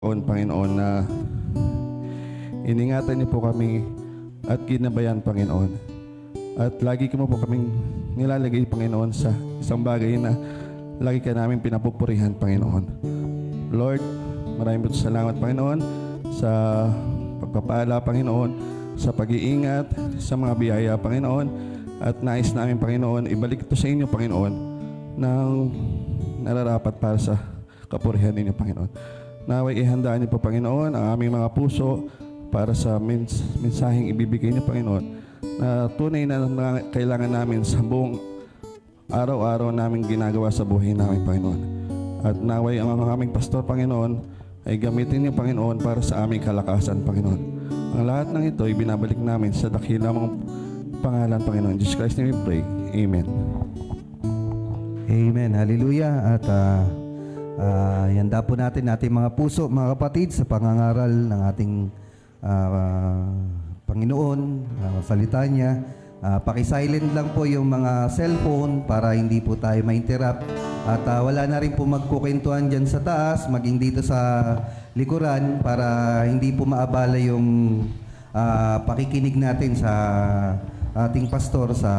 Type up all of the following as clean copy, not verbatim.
Panginoon, na iningatan niyo po kami at ginabayan, Panginoon. At lagi mo po kaming nilalagay, Panginoon, sa isang bagay na lagi ka namin pinapupurihan, Panginoon. Lord, maraming salamat, Panginoon, sa pagpapala, Panginoon, sa pag-iingat, sa mga biyaya, Panginoon. At nais namin, Panginoon, ibalik ito sa inyo, Panginoon, ng nararapat para sa kapurihan ninyo, Panginoon. Naway ihandaan niyo po, Panginoon, ang aming mga puso para sa mensaheng ibibigay niyo, Panginoon, na tunay na kailangan namin sa buong araw-araw namin ginagawa sa buhay namin, Panginoon. At naway ang aming pastor, Panginoon, ay gamitin niyo, Panginoon, para sa aming kalakasan, Panginoon. Ang lahat ng ito ay binabalik namin sa dakilang mong pangalan, Panginoon. Jesus Christ name we pray. Amen. Amen. Hallelujah. At handa po natin ating mga puso, mga kapatid, sa pangangaral ng ating Panginoon, salita niya. Paki-silent lang po yung mga cellphone para hindi po tayo ma-interrupt. At wala na rin po magkukwentuhan dyan sa taas, maging dito sa likuran, para hindi po maabala yung pakikinig natin sa ating pastor sa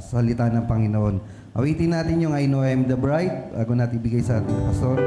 salita ng Panginoon. Awitin natin yung I Know I Am the Bride bago natin ibigay sa ating pastor.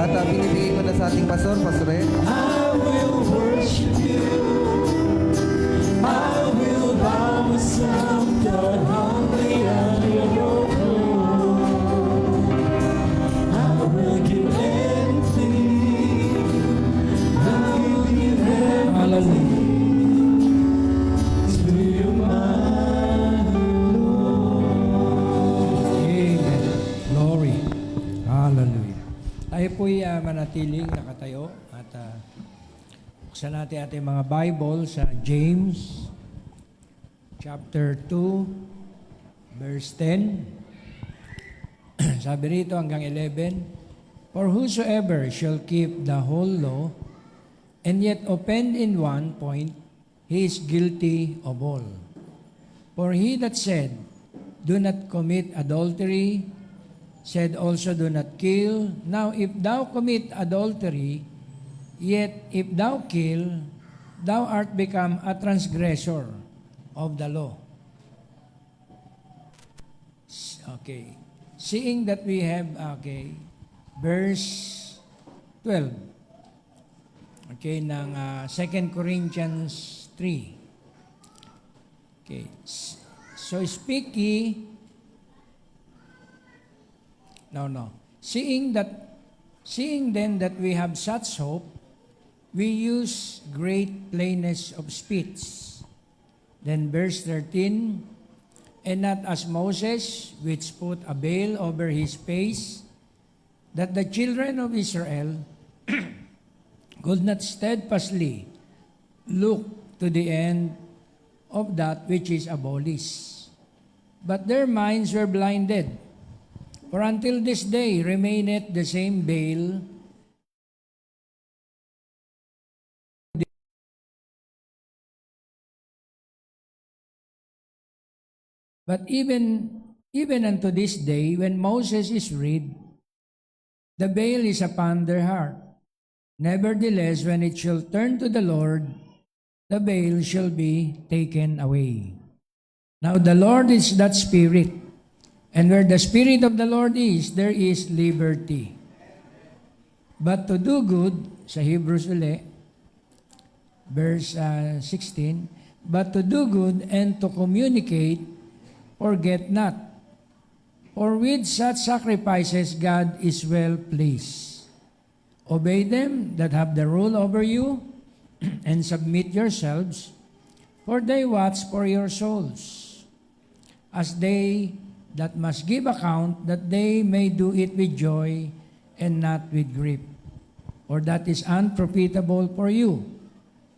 At binibigay ko na sa ating pastor, Pastor Ed. I will worship you. I will bow myself down humbly under your throne. I will give anything. I will give everything to you, my Lord. Amen. Glory. Hallelujah. Tayo po'y manatiling nakatayo at buksan natin ating mga Bible sa James chapter 2 verse 10. Sabi rito hanggang 11, For whosoever shall keep the whole law and yet offend in one point, he is guilty of all. For he that said, Do not commit adultery, said also, Do not kill. Now, if thou commit adultery, yet if thou kill, thou art become a transgressor of the law. Okay. Seeing that we have, verse 12. Okay, ng 2 Corinthians 3. Okay. So, speak ye. No. Seeing then that we have such hope, we use great plainness of speech. Then verse 13, And not as Moses, which put a veil over his face, that the children of Israel could not steadfastly look to the end of that which is abolished. But their minds were blinded. For until this day remaineth the same veil, but even unto this day, when Moses is read, the veil is upon their heart. Nevertheless, when it shall turn to the Lord, the veil shall be taken away. Now the Lord is that Spirit, and where the Spirit of the Lord is, there is liberty. But to do good, sa Hebrews uli, verse 16, but to do good and to communicate, forget not. For with such sacrifices God is well pleased. Obey them that have the rule over you, and submit yourselves, for they watch for your souls, as they that must give account, that they may do it with joy and not with grief, for that is unprofitable for you.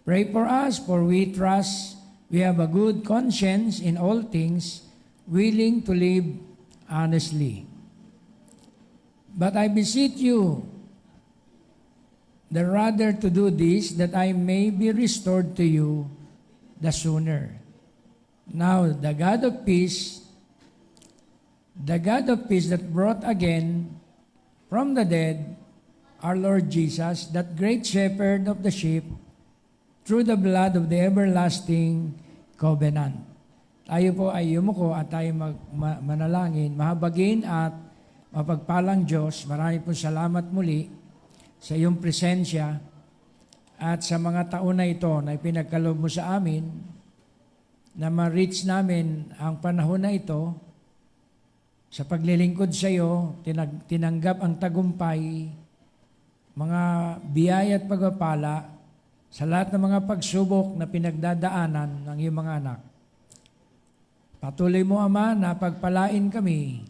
Pray for us, for we trust we have a good conscience in all things, willing to live honestly. But I beseech you, the rather to do this, that I may be restored to you the sooner. Now the God of peace that brought again from the dead our Lord Jesus, that great shepherd of the sheep, through the blood of the everlasting covenant. Tayo po ay yumuko at tayo manalangin. Mahabagin at mapagpalang Diyos, marami po salamat muli sa iyong presensya at sa mga taon na ito na ipinagkaloob mo sa amin, na ma-reach namin ang panahon na ito sa paglilingkod sa iyo, tinanggap ang tagumpay, mga biyaya at pagpapala sa lahat ng mga pagsubok na pinagdadaanan ng iyong mga anak. Patuloy mo, Ama, na pagpalain kami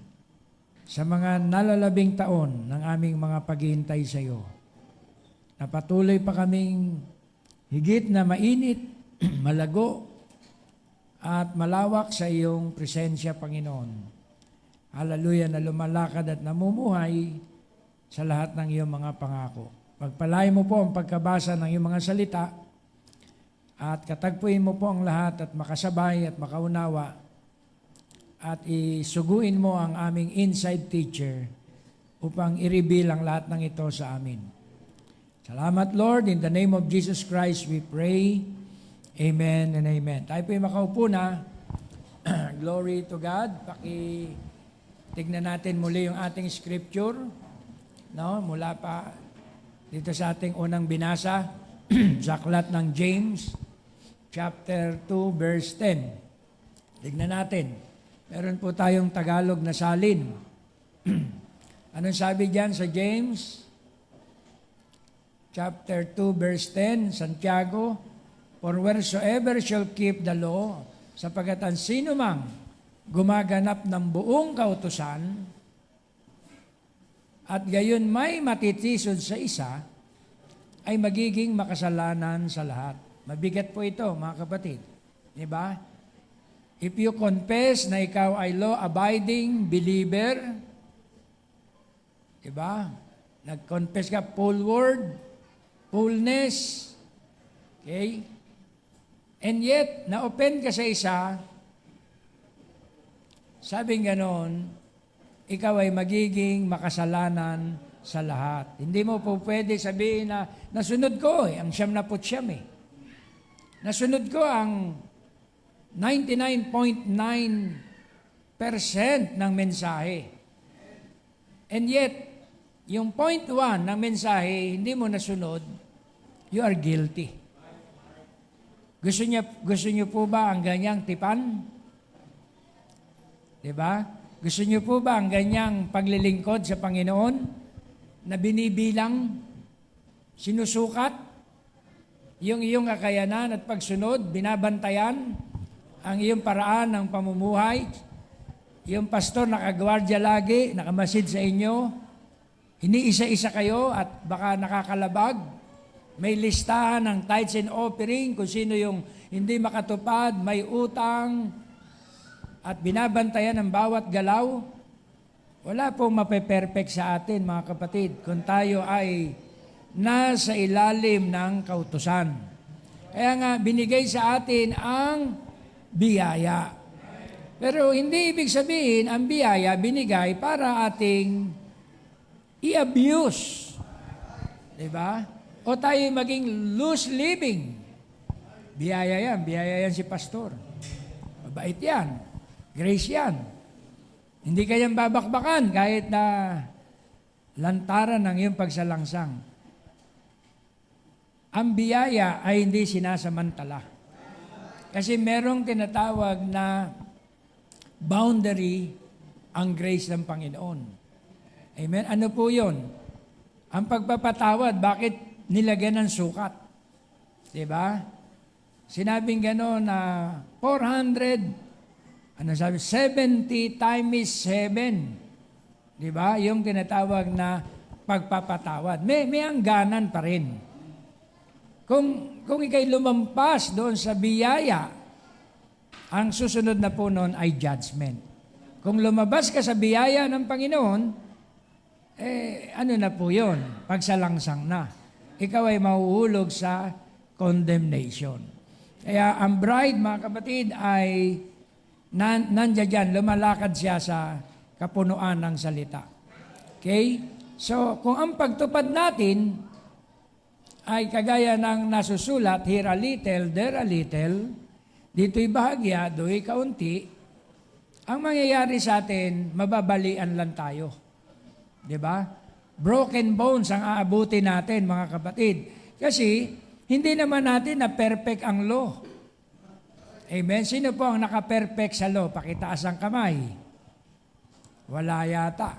sa mga nalalabing taon ng aming mga paghihintay sa iyo. Na patuloy pa kaming higit na mainit, malago, at malawak sa iyong presensya, Panginoon. Hallelujah, na lumalakad at namumuhay sa lahat ng iyong mga pangako. Pagpalain mo po ang pagkabasa ng iyong mga salita at katagpuin mo po ang lahat at makasabay at makaunawa at isuguin mo ang aming inside teacher upang i-reveal ang lahat ng ito sa amin. Salamat, Lord. In the name of Jesus Christ, we pray. Amen and amen. Tayo po yung makaupo na. Glory to God. Tignan natin muli yung ating scripture. No? Mula pa dito sa ating unang binasa, sa aklat ng James, chapter 2, verse 10. Tignan natin. Meron po tayong Tagalog na salin. Anong sabi diyan sa James? Chapter 2, verse 10, Santiago, for wheresoever shall keep the law, sapagkat ang sino mang gumaganap ng buong kautusan, at gayon may matitisod sa isa, ay magiging makasalanan sa lahat. Mabigat po ito, mga kapatid. Diba? If you confess na ikaw ay law-abiding believer, diba? Nag-confess ka, full word, fullness, okay? And yet, na-open ka sa isa, sabing ganon, ikaw ay magiging makasalanan sa lahat. Hindi mo po pwede sabihin na, nasunod ko ang 99.9 Nasunod ko ang 99.9% ng mensahe. And yet, yung 0.1 ng mensahe, hindi mo nasunod, you are guilty. Gusto niyo po ba ang ganyang tipan? Diba? Gusto niyo po ba ang ganyang paglilingkod sa Panginoon na binibilang, sinusukat, yung iyong kakayanan at pagsunod, binabantayan ang iyong paraan ng pamumuhay, yung pastor nakagwardya lagi, nakamasid sa inyo, iniisa-isa kayo at baka nakakalabag, may listahan ng tithes and offering, kung sino yung hindi makatupad, may utang, at binabantayan ang bawat galaw. Wala pong mape-perfect sa atin, mga kapatid, kung tayo ay nasa ilalim ng kautusan. Kaya nga, binigay sa atin ang biyaya. Pero hindi ibig sabihin, ang biyaya binigay para ating i-abuse. Diba? O tayo maging loose living. Biyaya yan si pastor. Mabait yan. Grace yan. Hindi kayang babakbakan kahit na lantaran ng iyong pagsalangsang. Ang biyaya ay hindi sinasamantala. Kasi merong tinatawag na boundary ang grace ng Panginoon. Amen? Ano po yun? Ang pagpapatawad, bakit nilagyan ng sukat? Diba? Sinabing gano'n na 70 times 7. Diba? Yung tinatawag na pagpapatawad. May hangganan pa rin. Kung ikay lumampas doon sa biyaya, ang susunod na po noon ay judgment. Kung lumabas ka sa biyaya ng Panginoon, ano na po yun? Pagsalangsang na. Ikaw ay mahuhulog sa condemnation. Kaya ang bride, mga kapatid, ay nandiyan dyan, lumalakad siya sa kapunuan ng salita. Okay? So, kung ang pagtupad natin ay kagaya ng nasusulat, here a little, there a little, dito'y bahagya, do'y kaunti, ang mangyayari sa atin, mababalian lang tayo. Diba? Broken bones ang aabuti natin, mga kapatid. Kasi, hindi naman natin na perfect ang law. Amen? Sino po ang naka-perfect sa law? Pakitaas ang kamay. Wala yata.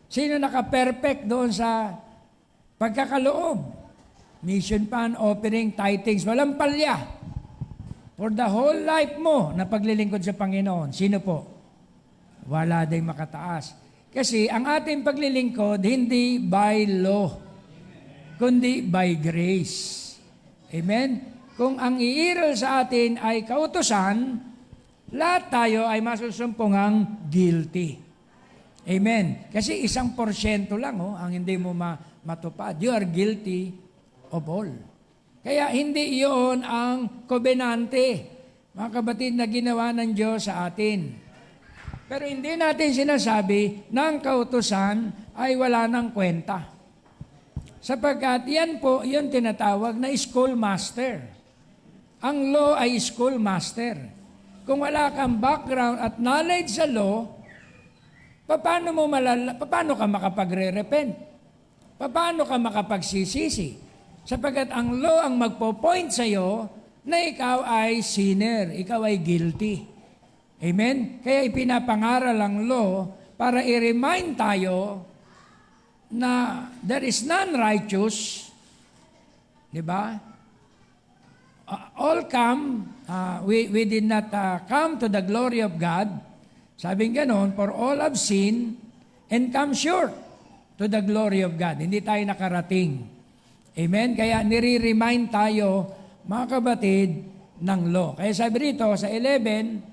Sino naka-perfect doon sa pagkakaloob? Mission pan, offering, tithings, walang palya. For the whole life mo na paglilingkod sa Panginoon, sino po? Wala din makataas. Kasi ang ating paglilingkod, hindi by law, kundi by grace. Amen? Kung ang iiral sa atin ay kautusan, lahat tayo ay masusumpungang guilty. Amen? Kasi 1% lang ang hindi mo matupad. You are guilty of all. Kaya hindi iyon ang kobenante, mga kapatid, na ginawa ng Diyos sa atin. Pero hindi natin sinasabi na ang kautusan ay wala ng kwenta. Sapagkat yan po, yun tinatawag na schoolmaster. Ang law ay schoolmaster. Kung wala kang background at knowledge sa law, paano ka makapagre-repent? Paano ka makapagsisisi? Sapagkat ang law ang magpo-point sa iyo na ikaw ay sinner, ikaw ay guilty. Amen? Kaya ipinapangaral ang law para i-remind tayo na there is none righteous. Diba? All come, we did not come to the glory of God. Sabing ganon, for all have sinned and come short to the glory of God. Hindi tayo nakarating. Amen? Kaya nire-remind tayo, mga kapatid, ng law. Kaya sabi rito sa 11,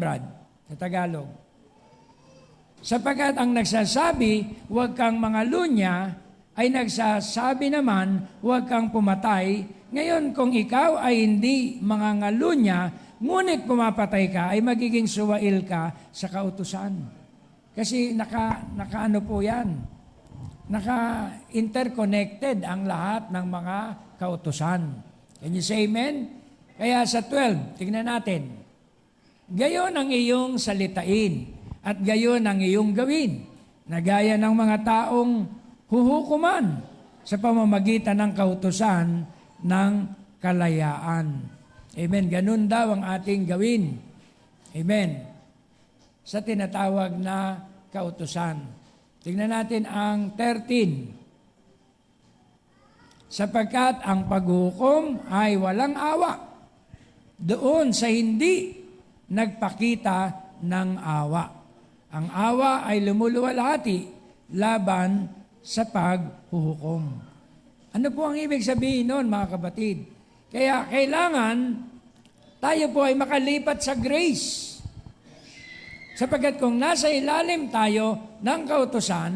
Brad, sa Tagalog. Sapagkat ang nagsasabi, huwag kang mangalunya, ay nagsasabi naman, huwag kang pumatay. Ngayon, kung ikaw ay hindi mangangalunya, ngunit pumapatay ka, ay magiging suwail ka sa kautusan. Kasi naka-ano po yan? Naka-interconnected ang lahat ng mga kautusan. Can you say amen? Kaya sa 12, tignan natin. Gayon ang iyong salitain at gayon ang iyong gawin, na gaya ng mga taong huhukuman sa pamamagitan ng kautusan ng kalayaan. Amen. Ganun daw ang ating gawin. Amen. Sa tinatawag na kautusan. Tingnan natin ang 13. Sapagkat ang paghukom ay walang awa doon sa hindi nagpakita ng awa. Ang awa ay lumuluwalhati laban sa paghuhukom. Ano po ang ibig sabihin noon, mga kapatid? Kaya kailangan tayo po ay makalipat sa grace. Sapagkat kung nasa ilalim tayo ng kautusan,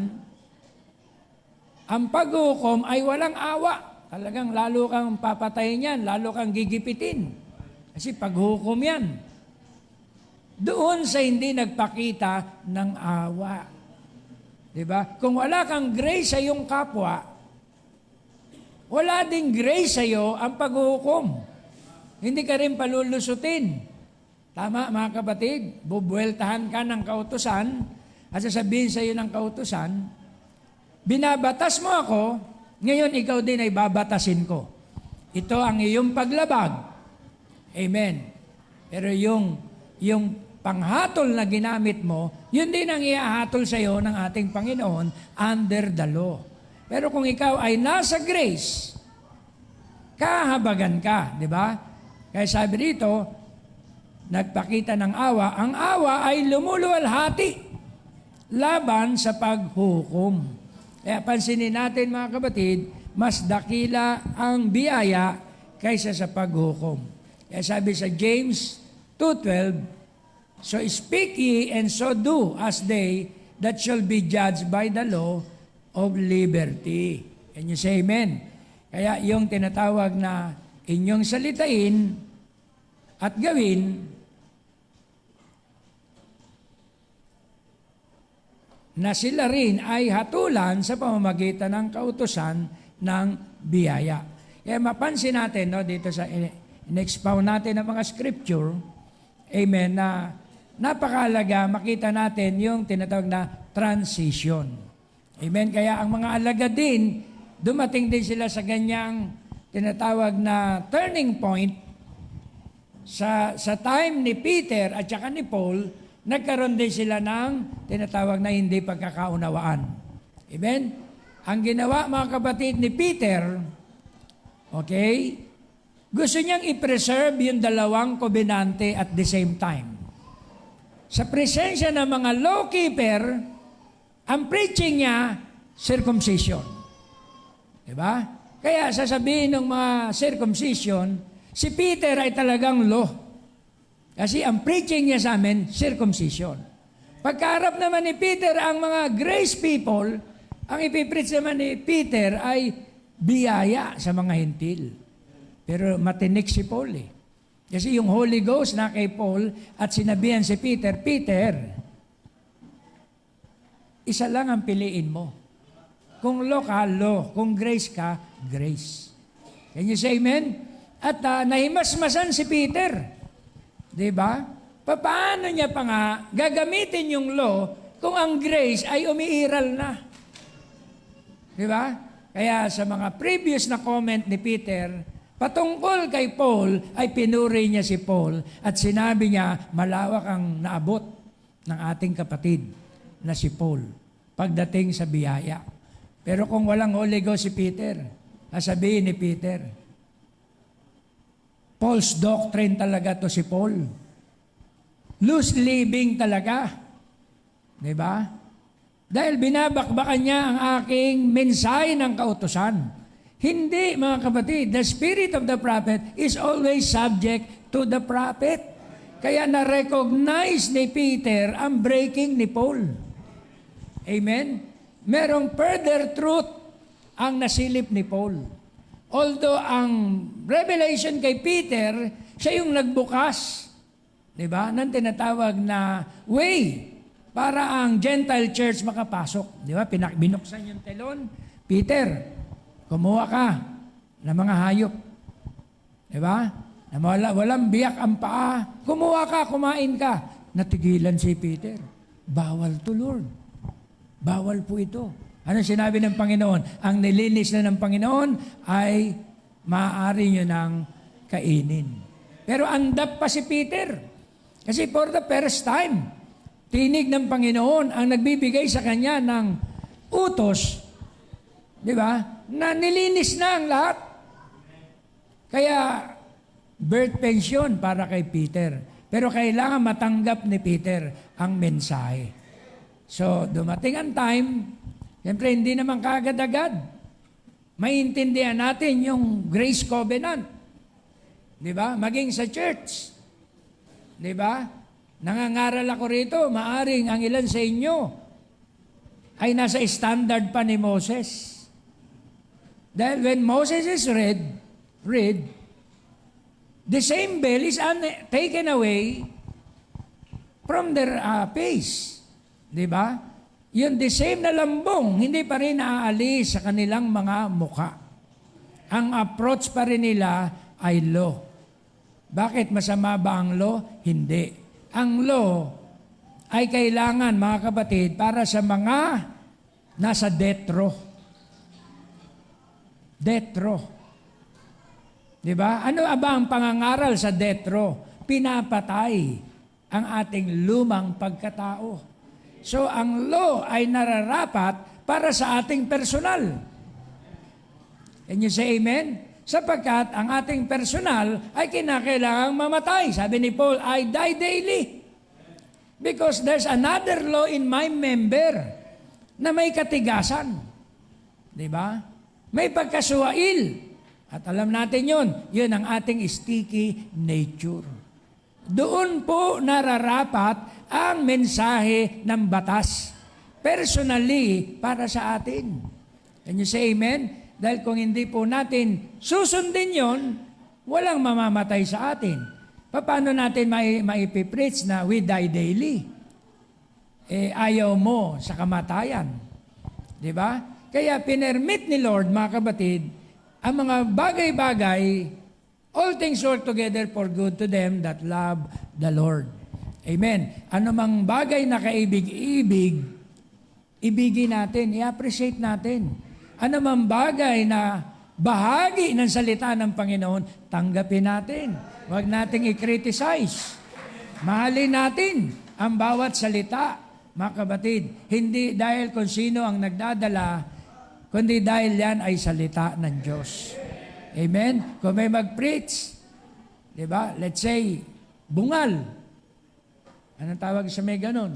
ang paghukom ay walang awa. Talagang lalo kang papatayin yan, lalo kang gigipitin. Kasi paghukom yan. Doon sa hindi nagpakita ng awa. Diba? Kung wala kang grace sa iyong kapwa, wala ding grace sa iyo ang paghukom. Hindi ka rin palulusutin. Tama, mga kapatid? Bubueltahan ka ng kautusan at sasabihin sa iyo ng kautusan, binabatas mo ako, ngayon ikaw din ay babatasin ko. Ito ang iyong paglabag. Amen. Pero yung panghatol na ginamit mo, yun din ang iahatol sa iyo ng ating Panginoon under the law. Pero kung ikaw ay nasa grace, kahabagan ka, di ba? Kaya sabi dito, nagpakita ng awa, ang awa ay lumuluwalhati laban sa paghukom. Kaya pansinin natin mga kapatid, mas dakila ang biyaya kaysa sa paghukom. Kaya sabi sa James 2:12, so speak ye and so do as they that shall be judged by the law of liberty. Can you say amen? Kaya yung tinatawag na inyong salitain at gawin na sila rin ay hatulan sa pamamagitan ng kautusan ng biyaya. Kaya mapansin natin no, dito sa in-expound natin ng mga scripture, amen, na napakahalaga makita natin yung tinatawag na transition. Amen. Kaya ang mga alagad din, dumating din sila sa ganyang tinatawag na turning point sa time ni Peter at saka ni Paul, nagkaroon din sila ng tinatawag na hindi pagkakaunawaan. Amen? Ang ginawa mga kapatid ni Peter, okay, gusto niyang i-preserve yung dalawang kobenante at the same time. Sa presensya ng mga law keeper, ang preaching niya, circumcision. Diba? Kaya sasabihin ng mga circumcision, si Peter ay talagang law. Kasi ang preaching niya sa amin, circumcision. Pagkaharap naman ni Peter ang mga grace people, ang ipipreach naman ni Peter ay biyaya sa mga hintil. Pero matinik si Paul eh. Kasi yung Holy Ghost na kay Paul at sinabihan si Peter, Peter, isa lang ang piliin mo. Kung law ka, law. Kung grace ka, grace. Can you say amen? At nahimasmasan si Peter. Diba? Paano niya pa nga gagamitin yung law kung ang grace ay umiiral na? Diba? Kaya sa mga previous na comment ni Peter, patungkol kay Paul ay pinuri niya si Paul at sinabi niya malawak ang naabot ng ating kapatid na si Paul pagdating sa biyaya. Pero kung walang Holy Ghost si Peter, sasabihin ni Peter, false doctrine talaga to si Paul. Loose living talaga. Diba? Dahil binabakbakan niya ang aking mensahe ng kautusan. Hindi, mga kapatid, the spirit of the prophet is always subject to the prophet. Kaya na-recognize ni Peter ang breaking ni Paul. Amen? Merong further truth ang nasilip ni Paul. Although ang revelation kay Peter, siya yung nagbukas, di ba, ng tinatawag na way para ang Gentile church makapasok. Di ba, binuksan yung telon. Peter, kumuha ka ng mga hayop. Di ba? Na walang biyak ang paa. Kumuha ka, kumain ka. Natigilan si Peter. Bawal to, Lord. Bawal po ito. Ano sinabi ng Panginoon? Ang nilinis na ng Panginoon ay maaari nyo ng kainin. Pero andap pa si Peter. Kasi for the first time, tinig ng Panginoon ang nagbibigay sa kanya ng utos, di ba? Na nilinis na ang lahat. Kaya, birth pension para kay Peter. Pero kailangan matanggap ni Peter ang mensahe. So, dumating ang time, siyempre hindi naman kaagad-agad. Maintindihan natin yung grace covenant. Di ba? Maging sa church. Di ba? Nangangaral ako rito, maaring ang ilan sa inyo ay nasa standard pa ni Moses. Dahil when Moses is read, the same bell is taken away from their face. Di ba? Yung the same na lambong, hindi pa rin naaalis sa kanilang mga muka. Ang approach pa rin nila ay law. Bakit masama ba ang law? Hindi. Ang law ay kailangan, mga kapatid, para sa mga nasa death row. Death row. Di ba? Ano ba ang pangangaral sa death row? Pinapatay ang ating lumang pagkatao. So, ang law ay nararapat para sa ating personal. Can you say amen? Sapagkat ang ating personal ay kinakailangang mamatay. Sabi ni Paul, I die daily. Because there's another law in my member na may katigasan. Di ba? May pagkasuwail. At alam natin yun ang ating sticky nature. Doon po nararapat ang mensahe ng batas. Personally, para sa atin. Can you say amen? Dahil kung hindi po natin susundin yon, walang mamamatay sa atin. Paano natin maipipreach na we die daily? Ayaw mo sa kamatayan. Di ba? Kaya pinermit ni Lord, mga kabatid, ang mga bagay-bagay, all things work together for good to them that love the Lord. Amen. Ano mang bagay na kaibig-ibig, ibigin natin, i-appreciate natin. Ano mang bagay na bahagi ng salita ng Panginoon, tanggapin natin. Huwag nating i-criticize. Mahalin natin ang bawat salita, mga kabatid. Hindi dahil kung sino ang nagdadala, kundi dahil yan ay salita ng Diyos. Amen? Kung may mag-preach, di ba? Let's say, bungal. Anong tawag sa may ganun?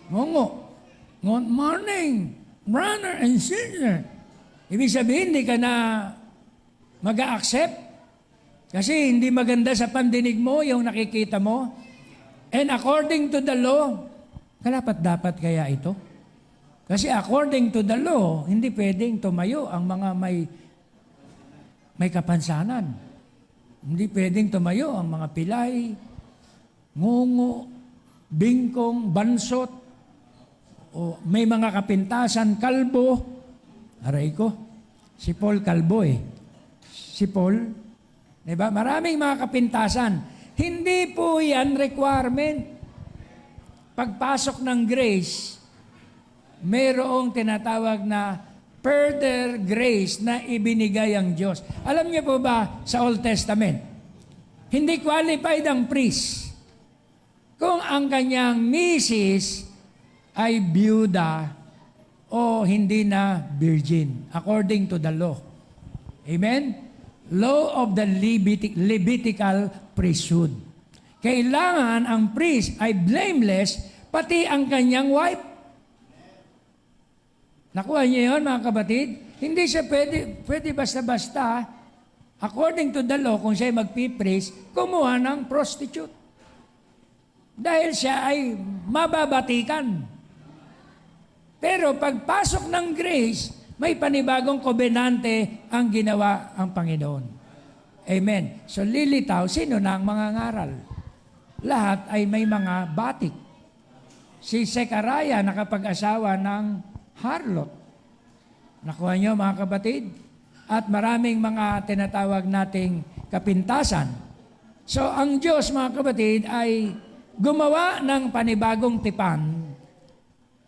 Ngongo. Good morning, brother and sister. Ibig sabihin, hindi ka na mag-a-accept. Kasi hindi maganda sa pandinig mo yung nakikita mo. And according to the law, kalapat-dapat kaya ito? Kasi according to the law, hindi pwedeng tumayo ang mga may kapansanan. Hindi pwedeng tumayo ang mga pilay, ngungo, bingkong, bansot, o may mga kapintasan, kalbo. Aray ko, si Paul kalbo eh. Si Paul, diba? Maraming mga kapintasan. Hindi po yan requirement. Pagpasok ng grace, mayroong tinatawag na further grace na ibinigay ang Diyos. Alam niyo po ba sa Old Testament, hindi qualified ang priest kung ang kanyang misis ay byuda o hindi na virgin, according to the law. Amen? Law of the Levitical priesthood. Kailangan ang priest ay blameless, pati ang kanyang wife. Nakuha niyo yun, mga kabatid? Hindi siya pwede basta-basta, according to the law, kung siya magpipraise, kumuha ng prostitute. Dahil siya ay mababatikan. Pero pagpasok ng grace, may panibagong kobenante ang ginawa ang Panginoon. Amen. So lilitaw, sino na ang mga ngaral? Lahat ay may mga batik. Si Zechariah nakapag-asawa ng harlot. Nakuha niyo, mga kabatid? At maraming mga tinatawag nating kapintasan. So ang Diyos, mga kabatid, ay gumawa ng panibagong tipan.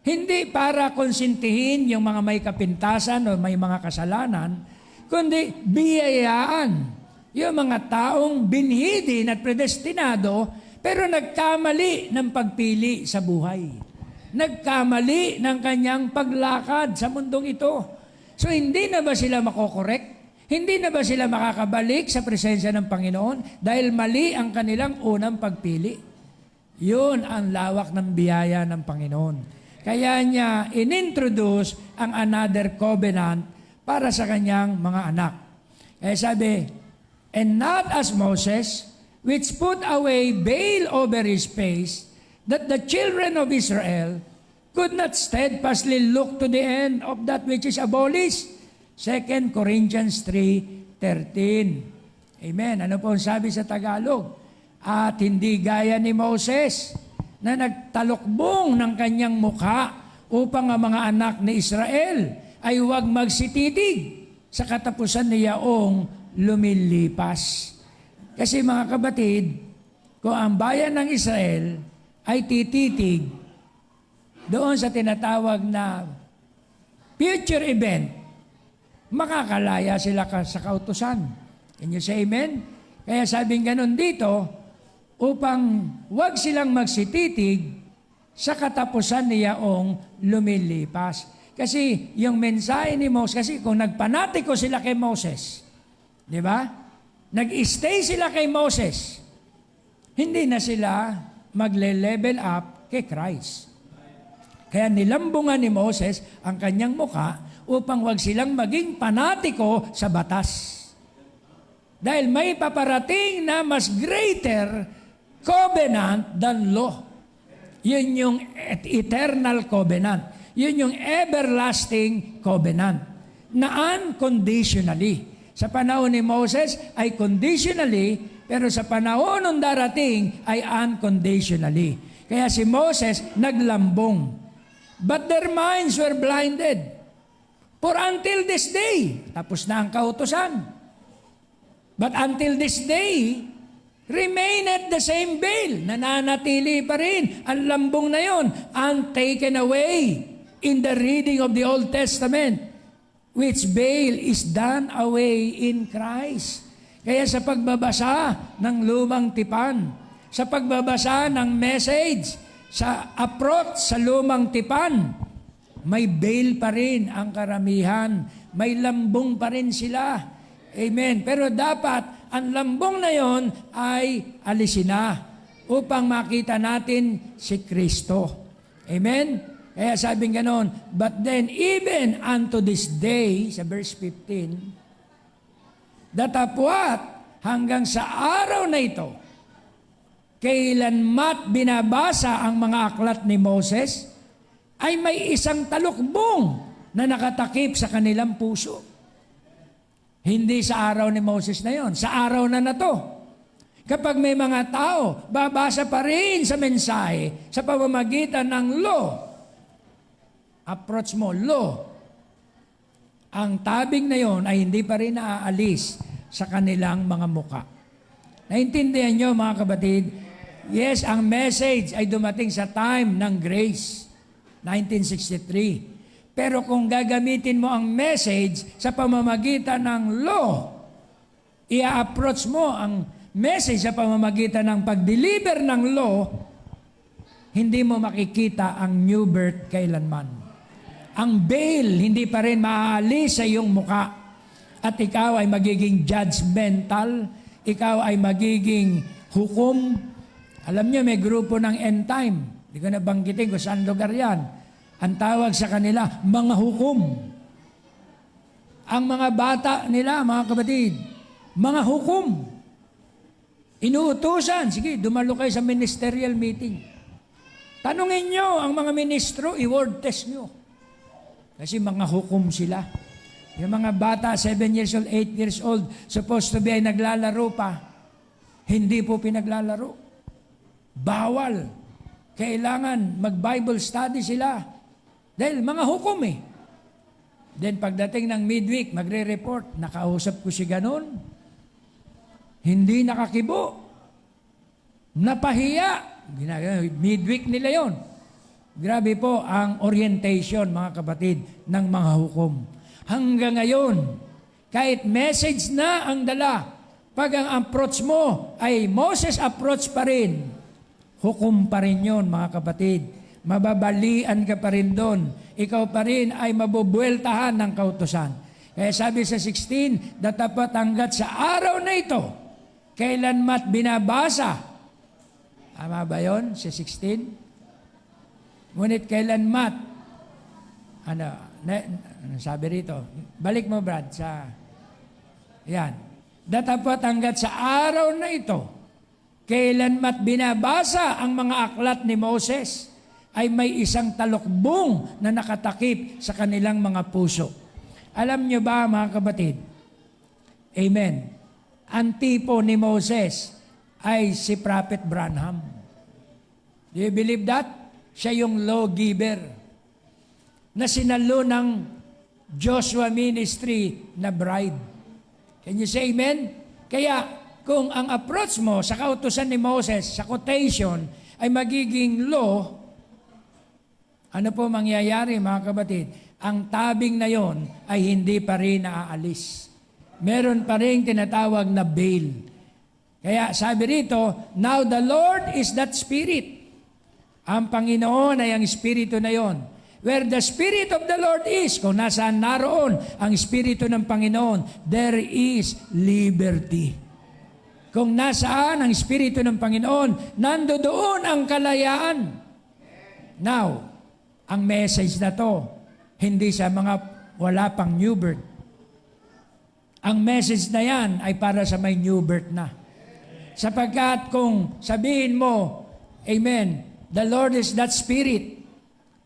Hindi para konsintihin yung mga may kapintasan o may mga kasalanan, kundi biyayaan yung mga taong binhidin at predestinado pero nagkamali ng pagpili sa buhay. Nagkamali ng kanyang paglakad sa mundong ito. So hindi na ba sila makokorek? Hindi na ba sila makakabalik sa presensya ng Panginoon dahil mali ang kanilang unang pagpili? Yun ang lawak ng biyaya ng Panginoon. Kaya niya inintroduce ang another covenant para sa kanyang mga anak. Kaya sabi, and not as Moses, which put away veil over his face, that the children of Israel could not steadfastly look to the end of that which is abolished. 2 Corinthians 3:13. Amen. Ano po ang sabi sa Tagalog? At hindi gaya ni Moses, na nagtalukbong ng kanyang mukha upang ang mga anak ni Israel ay huwag magsititig sa katapusan niyaong lumilipas. Kasi mga kapatid, kung ang bayan ng Israel ay tititig doon sa tinatawag na future event, makakalaya sila sa kautusan. Can you say amen? Kaya sabing ganun dito, upang wag silang magsititig sa katapusan niyaong lumilipas. Kasi yung mensahe ni Moses, kasi kung nagpanatiko sila kay Moses, di ba? Nag-stay sila kay Moses, hindi na sila magle-level up kay Christ. Kaya nilambungan ni Moses ang kanyang muka upang wag silang maging panatiko sa batas. Dahil may paparating na mas greater covenant than law. Yun yung eternal covenant. Yun yung everlasting covenant na unconditionally. Sa panahon ni Moses ay conditionally, pero sa panahon ng darating ay unconditionally. Kaya si Moses naglambong. But their minds were blinded. For until this day, tapos na ang kautusan. But until this day, remain at the same veil. Nananatili pa rin ang lambong na yon, untaken away in the reading of the Old Testament, which veil is done away in Christ. Kaya sa pagbabasa ng lumang tipan, sa pagbabasa ng message, sa approach sa lumang tipan, may veil pa rin ang karamihan. May lambong pa rin sila. Amen. Pero dapat ang lambong na yon ay alisin na upang makita natin si Kristo. Amen. Kaya sabing ganon, but then even unto this day, sa verse 15, datapwat hanggang sa araw na ito, kailanmat binabasa ang mga aklat ni Moses, ay may isang talukbong na nakatakip sa kanilang puso. Hindi sa araw ni Moses na yon, sa araw na to. Kapag may mga tao, babasa pa rin sa mensahe sa pamamagitan ng law. Approach mo, law. Ang tabing na yon ay hindi pa rin naaalis sa kanilang mga muka. Naintindihan nyo mga kapatid? Yes, ang message ay dumating sa time ng grace, 1963. Pero kung gagamitin mo ang message sa pamamagitan ng law, i-approach mo ang message sa pamamagitan ng pag-deliver ng law, hindi mo makikita ang new birth kailanman. Ang veil hindi pa rin maaalis sa iyong muka. At ikaw ay magiging judgmental, ikaw ay magiging hukom. Alam niyo, may grupo ng end time. Hindi ko nabanggitin kung saan lugar yan. Ang tawag sa kanila, mga hukom. Ang mga bata nila, mga kapatid, mga hukom. Inuutusan, sige, dumalo kayo sa ministerial meeting. Tanungin nyo ang mga ministro, i-word test nyo. Kasi mga hukom sila. Yung mga bata, 7 years old, 8 years old, supposed to be ay naglalaro pa. Hindi po pinaglalaro. Bawal. Kailangan mag-Bible study sila. Dahil mga hukom eh. Then pagdating ng midweek, magre-report, nakausap ko si ganon. Hindi nakakibo. Napahiya. Midweek nila yon. Grabe po ang orientation, mga kapatid, ng mga hukom. Hanggang ngayon, kahit message na ang dala, pag ang approach mo ay Moses approach pa rin, hukom pa rin yun, mga kapatid. Mababalian ka pa rin doon. Ikaw pa rin ay mabubueltahan ng kautusan. Kaya sabi sa 16, datapat hanggat sa araw na ito, kailanmat binabasa. Tama ba yun? Sa 16? Ngunit kailanmat, ano sabi rito? Balik mo, Brad, sa, yan. Datapat hanggat sa araw na ito, kailanmat binabasa ang mga aklat ni Moses, ay may isang talukbong na nakatakip sa kanilang mga puso. Alam nyo ba, mga kapatid? Amen. Ang tipo ni Moses ay si Prophet Branham. Do you believe that? Siya yung lawgiver na sinalo ng Joshua Ministry na bride. Can you say amen? Kaya, kung ang approach mo sa kautusan ni Moses, sa quotation, ay magiging law, ano po mangyayari mga kapatid? Ang tabing na yon ay hindi pa rin naaalis. Meron pa rin tinatawag na veil. Kaya sabi rito, now the Lord is that Spirit. Ang Panginoon ay ang Espiritu na yon. Where the Spirit of the Lord is, kung nasaan naroon ang Espiritu ng Panginoon, there is liberty. Kung nasaan ang Espiritu ng Panginoon, nandoon ang kalayaan. Now, ang message na to, hindi sa mga wala pang new birth. Ang message na yan ay para sa may new birth na. Sapagkat kung sabihin mo, Amen, the Lord is that Spirit,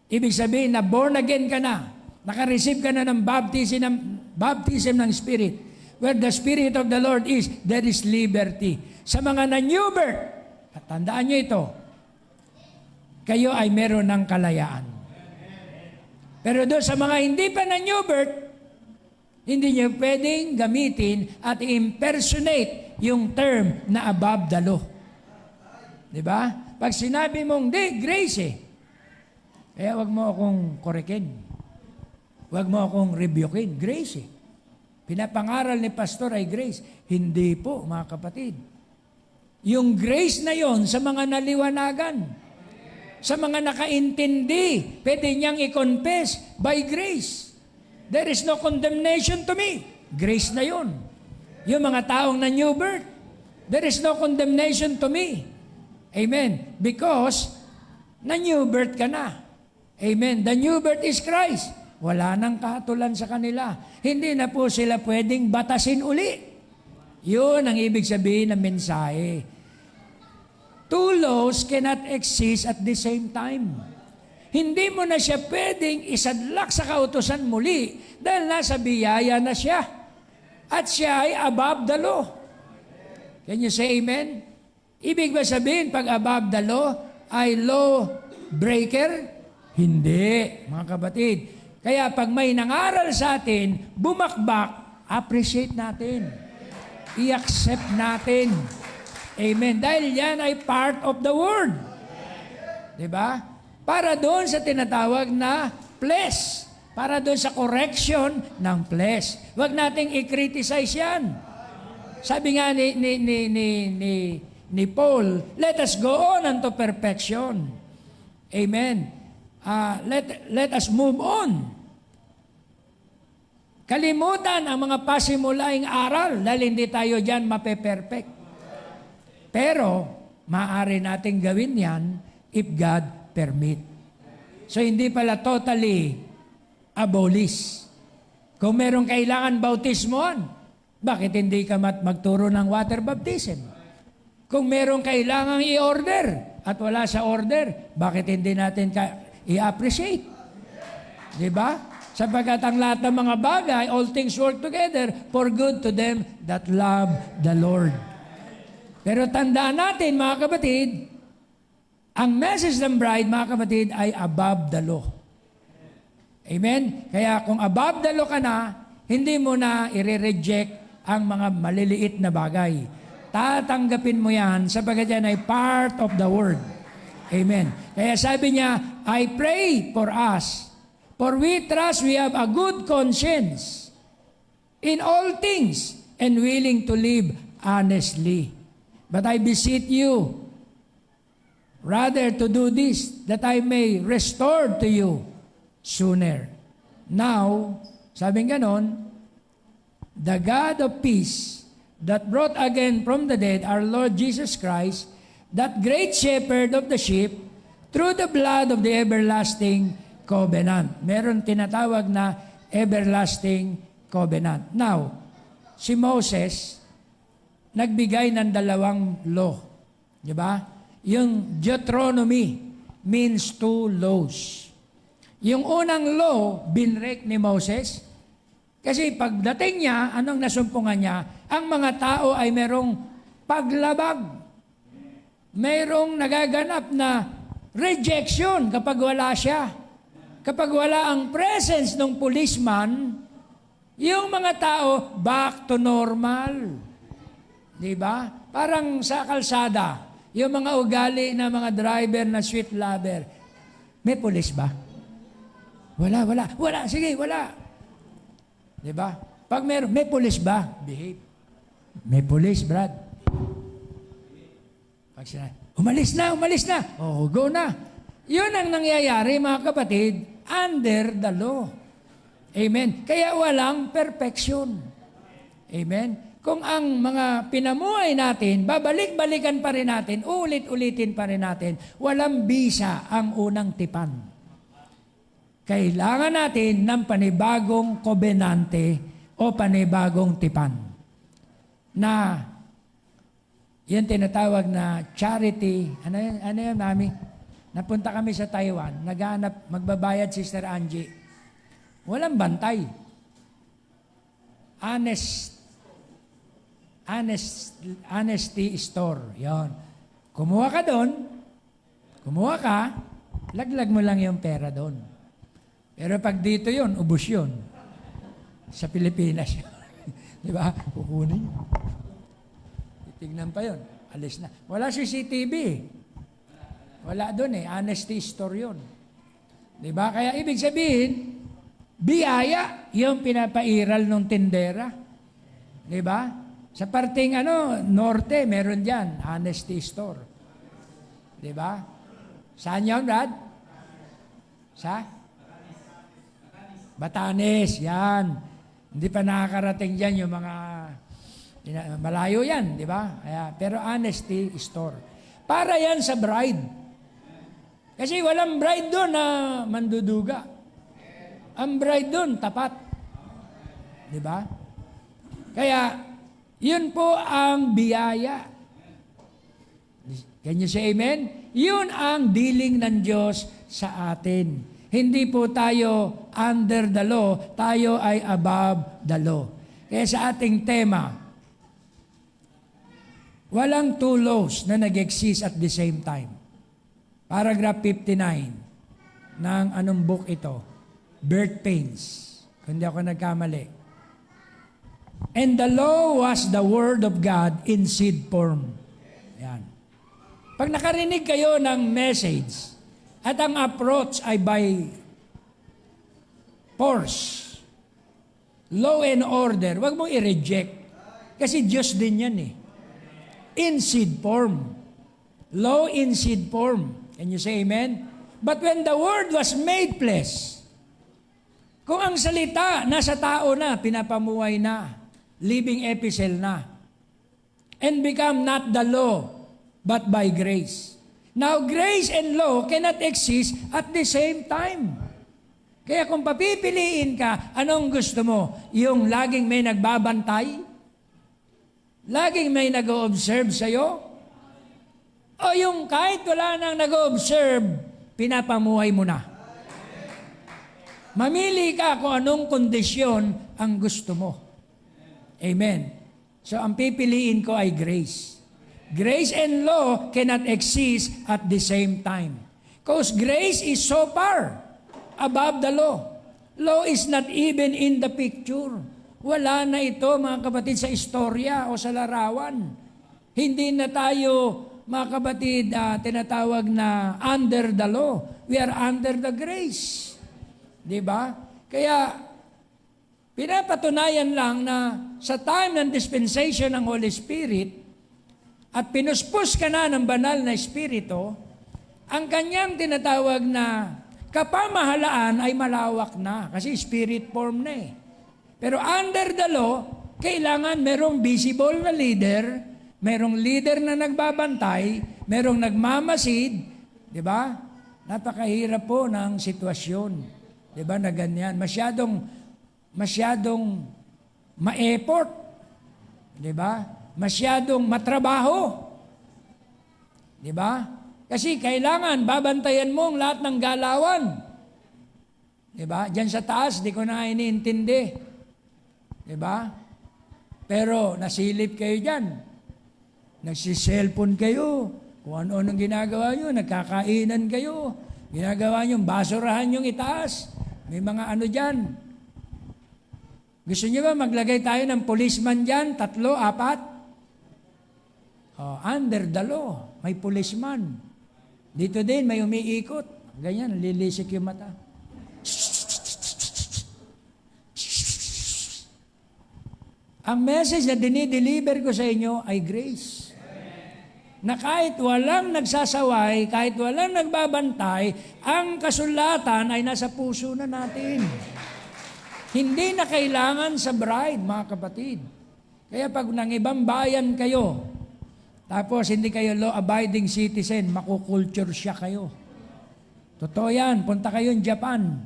ibig sabihin na born again ka na, nakareceive ka na ng baptism ng Spirit. Where the Spirit of the Lord is, there is liberty. Sa mga na-new birth, at tandaan nyo ito, kayo ay meron ng kalayaan. Pero doon sa mga hindi pa na-new birth, hindi nyo pwedeng gamitin at impersonate yung term na above the law. Diba? Pag sinabi mong, di, grace eh. Kaya wag mo akong korekin. Wag mo akong rebukein. Grace eh. Pinapangaral ni pastor ay grace. Hindi po, mga kapatid. Yung grace na yon sa mga naliwanagan, sa mga nakaintindi, pwede niyang i-confess by grace. There is no condemnation to me. Grace na yon. Yung mga taong na new birth, there is no condemnation to me. Amen. Because na new birth ka na. Amen. The new birth is Christ. Wala nang kahatulan sa kanila. Hindi na po sila pwedeng batasin uli. Yun ang ibig sabihin ng mensahe. Two laws cannot exist at the same time. Hindi mo na siya pwedeng isadlak sa kautusan muli dahil nasa biyaya na siya. At siya ay above the law. Can you say amen? Ibig ba sabihin pag above the law ay law breaker? Hindi, mga kapatid. Kaya pag may nangaral sa atin, bumakbak, appreciate natin. I-accept natin. Amen. Dahil yan ay part of the word. Diba? Para doon sa tinatawag na flesh. Para doon sa correction ng flesh. Huwag nating i-criticize yan. Sabi nga ni Paul, let us go on unto perfection. Amen. Let us move on. Kalimutan ang mga pasimulaing aral dahil hindi tayo dyan mape-perfect. Pero, maaari nating gawin yan if God permit. So, hindi pala totally abolish. Kung merong kailangan bautismoan, bakit hindi ka magturo ng water baptism? Kung merong kailangan i-order at wala sa order, bakit hindi natin i-appreciate? Diba? Sapagkat ang lahat ng mga bagay, all things work together for good to them that love the Lord. Pero tandaan natin, mga kapatid, ang message ng bride, mga kapatid, ay above the law. Amen? Kaya kung above the law ka na, hindi mo na i-reject ang mga maliliit na bagay. Tatanggapin mo yan sapagkat yan ay part of the word. Amen. Kaya sabi niya, I pray for us, for we trust we have a good conscience in all things and willing to live honestly. But I beseech you, rather to do this, that I may restore to you sooner. Now, sabi ganon, the God of peace that brought again from the dead our Lord Jesus Christ, that great shepherd of the sheep, through the blood of the everlasting covenant. Meron tinatawag na everlasting covenant. Now, si Moses, nagbigay ng 2 law. Di ba? Yung Deuteronomy means 2 laws. Yung unang law, binrek ni Moses. Kasi pagdating niya, anong nasumpungan niya? Ang mga tao ay merong paglabag. Merong nagaganap na rejection kapag wala siya. Kapag wala ang presence ng policeman, yung mga tao back to normal. Di ba? Parang sa kalsada, yung mga ugali na mga driver na sweet lover, may pulis ba? Wala. Sige, wala. Di ba? Pag may pulis ba? Behave. May pulis, Brad. Pag sinabi, umalis na. Oh, go na. Yun ang nangyayari, mga kapatid, under the law. Amen. Kaya walang perfection. Amen. Kung ang mga pinamuhay natin, babalik-balikan pa rin natin, ulit-ulitin pa rin natin, walang bisa ang unang tipan. Kailangan natin ng panibagong kobenante o panibagong tipan na yan tinatawag na charity. Ano yan, mami? Napunta kami sa Taiwan, naghanap, magbabayad Sister Angie. Walang bantay. Honesty store. Yon. Kumuha ka doon, laglag mo lang yung pera doon. Pero pag dito yon, ubos yon. Sa Pilipinas. Di ba? Kukunin. Titignan pa yon. Alis na. Wala CCTV. Wala doon honesty store yon. Di ba? Kaya ibig sabihin, biyaya yung pinapairal ng tindera. Di ba? Sa parting norte, meron dyan, honesty store. Di ba? Saan yun, Brad? Sa? Batanes, yan. Hindi pa nakakarating dyan yung mga, malayo yan, di ba? Pero honesty store. Para yan sa bride. Kasi walang bride doon na manduduga. Ang bride doon, tapat. Di ba? Kaya, yun po ang biyaya. Can you say amen? Yun ang dealing ng Diyos sa atin. Hindi po tayo under the law, tayo ay above the law. Kaya sa ating tema, walang two laws na nag-exist at the same time. Paragraph 59 ng anong book ito? Birth Pains. Kung hindi ako nagkamali. And the law was the word of God in seed form. Yan. Pag nakarinig kayo ng message, at ang approach ay by force, law and order, wag mong i-reject. Kasi Diyos din yan In seed form. Law in seed form. Can you say amen? But when the word was made flesh, kung ang salita nasa tao na, pinapamuhay na, living epistle na, and become not the law, but by grace. Now, grace and law cannot exist at the same time. Kaya kung papipiliin ka, anong gusto mo? Yung laging may nagbabantay? Laging may nag-o-observe sa'yo? O yung kahit wala nang nag-o-observe, pinapamuhay mo na? Mamili ka kung anong kondisyon ang gusto mo. Amen. So, ang pipiliin ko ay grace. Grace and law cannot exist at the same time. Because grace is so far above the law. Law is not even in the picture. Wala na ito, mga kapatid, sa istorya o sa larawan. Hindi na tayo, mga kapatid, tinatawag na under the law. We are under the grace. Diba? Kaya, pinapatunayan lang na sa time ng dispensation ng Holy Spirit, at pinuspos ka na ng banal na Espiritu, ang kanyang tinatawag na kapamahalaan ay malawak na kasi spirit form na Pero under the law, kailangan merong visible na leader, merong leader na nagbabantay, merong nagmamasid, di ba? Napakahirap po ng sitwasyon, di ba, na ganyan. Masyadong ma-effort, di ba? Masyadong matrabaho. Di ba? Kasi kailangan babantayan mo ang lahat ng galawan. Di ba? Diyan sa taas, di ko na iniintindi. Di ba? Pero nasilip kayo diyan. Nagsiselfon kayo. Kung ano-anong ginagawa nyo, nagkakainan kayo. Ginagawa nyo, basurahan yung itaas. May mga ano diyan. Gusto nyo ba maglagay tayo ng policeman diyan? 3, 4? under the law. May policeman. Dito din, may umiikot. Ganyan, lilisik yung mata. Ang message na dinideliver ko sa inyo ay grace. Na kahit walang nagsasaway, kahit walang nagbabantay, ang kasulatan ay nasa puso na natin. Hindi na kailangan sa bride, mga kapatid. Kaya pag nang ibang bayan kayo, tapos hindi kayo law-abiding citizen, makukulture siya kayo. Totoo yan, punta kayo ng Japan.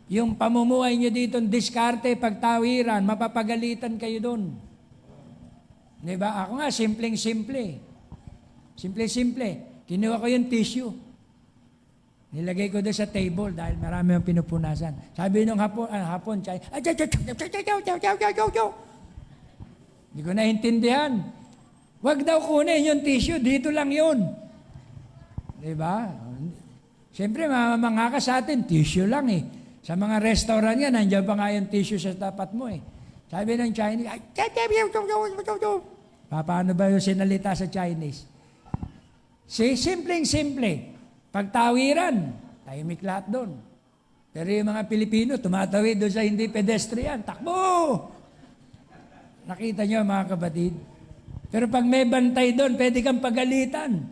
Yung pamumuhay nyo dito, diskarte, pagtawiran, mapapagalitan kayo doon. Diba? Ako nga, simpleng-simple. Simple-simple. Kinuha ko yung tissue. Nilagay ko doon sa table dahil marami yung pinupunasan. Sabi nung hapon, hindi ko naintindihan. Huwag daw kunin yung tissue, dito lang yun. Diba? Siyempre, mamamanga ka sa atin, tissue lang eh. Sa mga restaurant yan, nandiyan pa nga yung tissue sa tapat mo eh. Sabi ng Chinese, paano ba yung sinalita sa Chinese? Simpleng-simple. Pagtawiran, tahimik lahat doon. Pero yung mga Pilipino, tumatawid doon sa hindi pedestrian, takbo! Nakita nyo mga kapatid? Pero pag may bantay doon, pwede kang pagalitan.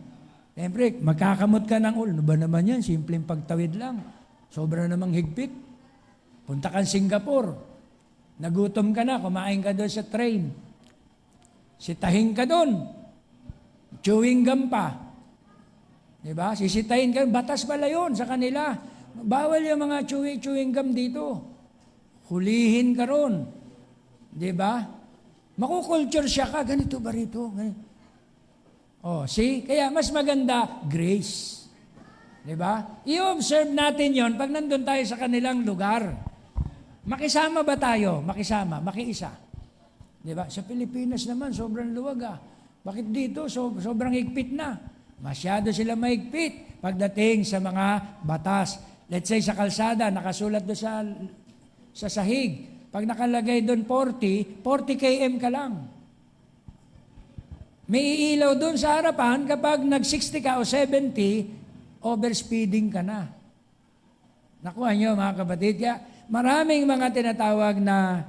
Siyempre, magkakamot ka ng ulo. Ano ba naman yan? Simpleng pagtawid lang. Sobra namang higpit. Punta kang Singapore. Nagutom ka na, kumain ka doon sa train. Sitahin ka doon. Chewing gum pa. Diba? Sisitahin ka. Batas pala yun sa kanila. Bawal yung mga chewing gum dito. Hulihin ka ron. Diba? Makukulture siya ka. Ganito ba rito? See? Kaya mas maganda, grace. Diba? I-observe natin yon pag nandun tayo sa kanilang lugar. Makisama ba tayo? Makisama, makiisa. Diba? Sa Pilipinas naman, sobrang luwag ah. Bakit dito? Sobrang higpit na. Masyado sila mahigpit pagdating sa mga batas. Let's say sa kalsada, nakasulat doon sa sahig. Pag nakalagay doon 40 km ka lang. May iilaw doon sa harapan kapag nag-60 ka o 70, overspeeding ka na. Nakuha nyo mga kapatid. Kaya maraming mga tinatawag na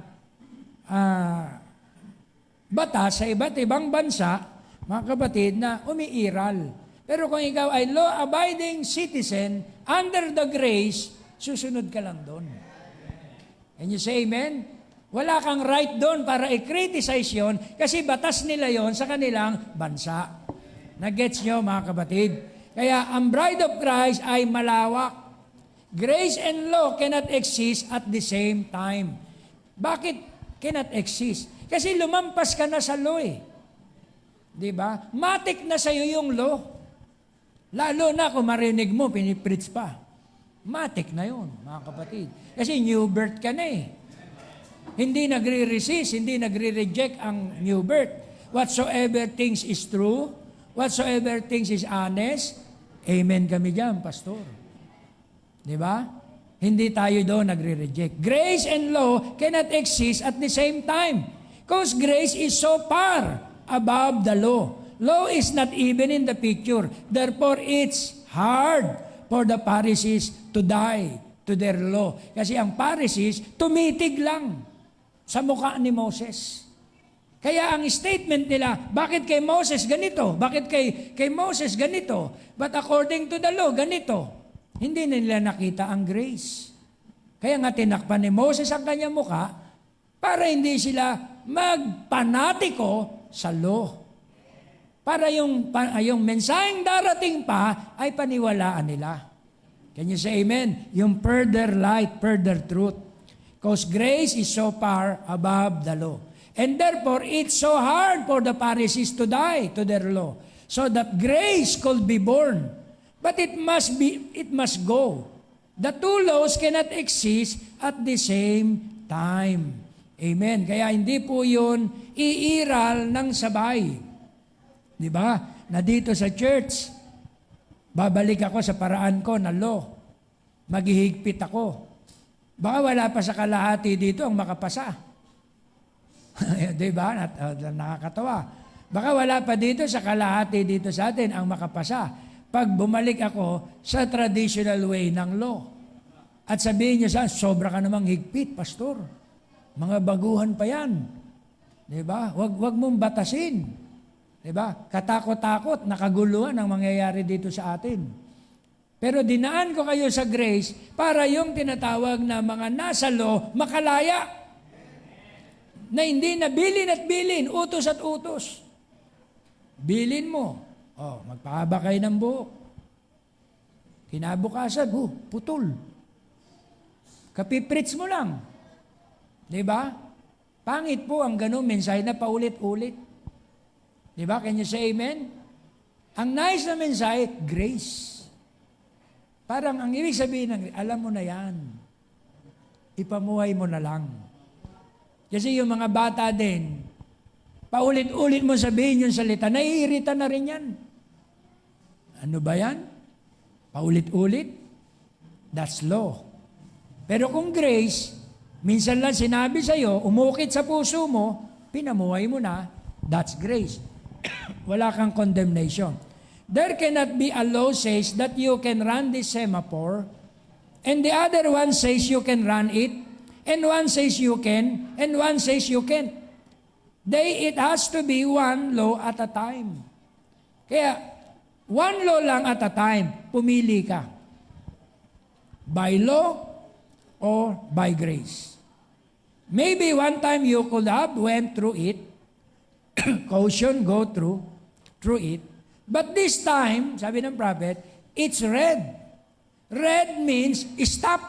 batas sa iba't ibang bansa, mga kapatid, na umiiral. Pero kung ikaw ay law-abiding citizen, under the grace, susunod ka lang doon. Can you say amen? Wala kang right doon para i-criticize yun kasi batas nila yon sa kanilang bansa. Nagets nyo mga kapatid? Kaya ang bride of Christ ay malawak. Grace and law cannot exist at the same time. Bakit cannot exist? Kasi lumampas ka na sa law eh. Diba? Matik na sa'yo yung law. Lalo na kung marinig mo, pinipreach pa. Matik na yun, mga kapatid. Kasi new birth ka na eh. Hindi nagre-resist, hindi nagre-reject ang new birth. Whatsoever things is true, whatsoever things is honest, amen kami dyan, pastor. Diba? Hindi tayo doon nagre-reject. Grace and law cannot exist at the same time. Because grace is so far above the law. Law is not even in the picture. Therefore, it's hard for the Pharisees to die to their law. Kasi ang Pharisees, tumitig lang sa mukha ni Moses. Kaya ang statement nila, bakit kay Moses ganito? Bakit kay Moses ganito? But according to the law, ganito. Hindi nila nakita ang grace. Kaya nga tinakpan ni Moses ang kanyang mukha para hindi sila magpanatiko sa law. Para yung mensaheng darating pa ay paniwalaan nila. Can you say amen? Yung further light, further truth. Because grace is so far above the law. And therefore, it's so hard for the Pharisees to die to their law. So that grace could be born. But it must go. The two laws cannot exist at the same time. Amen. Kaya hindi po yun iiral ng sabay. Di ba? Na dito sa church, babalik ako sa paraan ko na law. Maghihigpit ako. Baka wala pa sa kalahati dito ang makapasa. Di ba? Nakakatawa. Baka wala pa dito sa kalahati dito sa atin ang makapasa pag bumalik ako sa traditional way ng law. At sabihin niyo sa sobra ka namang higpit, pastor. Mga baguhan pa yan. Diba? Wag mong batasin. Diba? Katakot-takot, nakaguluhan ang mangyayari dito sa atin. Pero dinaan ko kayo sa grace para yung tinatawag na mga nasa law, makalaya. Na hindi na bilin at bilin, utos at utos. Bilin mo. Magpahaba kayo ng buhok. Kinabukasan, putol. Kapiprits mo lang. Diba? Pangit po ang ganun mensahe na paulit-ulit. Diba? Can you say amen? Ang nice na mensahe, grace. Parang ang ibig sabihin ng alam mo na yan. Ipamuhay mo na lang. Kasi yung mga bata din, paulit-ulit mo sabihin yung salita, naiirita na rin yan. Ano ba yan? Paulit-ulit? That's law. Pero kung grace, minsan lang sinabi sa'yo, umukit sa puso mo, pinamuhay mo na, that's grace. Wala kang condemnation. There cannot be a law says that you can run this semaphore, and the other one says you can run it, and one says you can, and one says you can't. It has to be one law at a time. Kaya, one law lang at a time, pumili ka. By law or by grace. Maybe one time you could have went through it, caution, go through it. But this time, sabi ng prophet, it's red. Red means stop.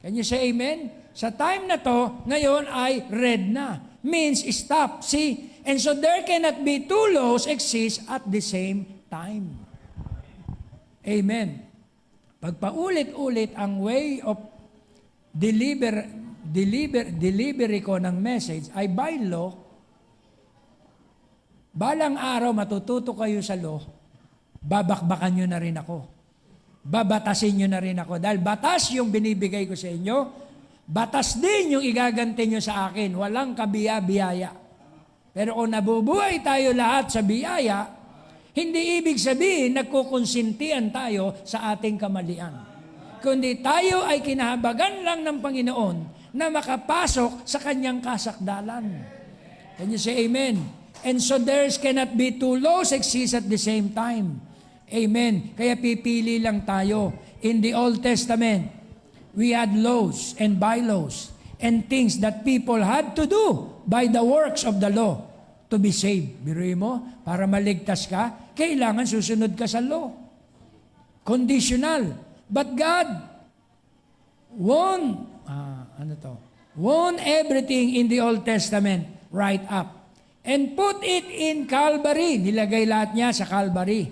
Can you say amen? Sa time na to, ngayon ay red na. Means stop. See? And so there cannot be two laws exist at the same time. Amen. Pagpaulit-ulit ang way of delivery ko ng message ay by law. Balang araw matututo kayo sa law, babakbakan nyo na rin ako. Babatasin nyo na rin ako. Dahil batas yung binibigay ko sa inyo, batas din yung igaganti nyo sa akin. Walang kabiya-biyaya. Pero kung nabubuhay tayo lahat sa biyaya, hindi ibig sabihin nagkukonsintihan tayo sa ating kamalian. Kundi tayo ay kinahabagan lang ng Panginoon na makapasok sa kanyang kasakdalan. Can you say amen? And so there cannot be two laws exist at the same time. Amen. Kaya pipili lang tayo. In the Old Testament, we had laws and bylaws and things that people had to do by the works of the law to be saved. Biruin mo, para maligtas ka, kailangan susunod ka sa law. Conditional. But God won everything in the Old Testament right up. And put it in Calvary. Nilagay lahat niya sa Calvary.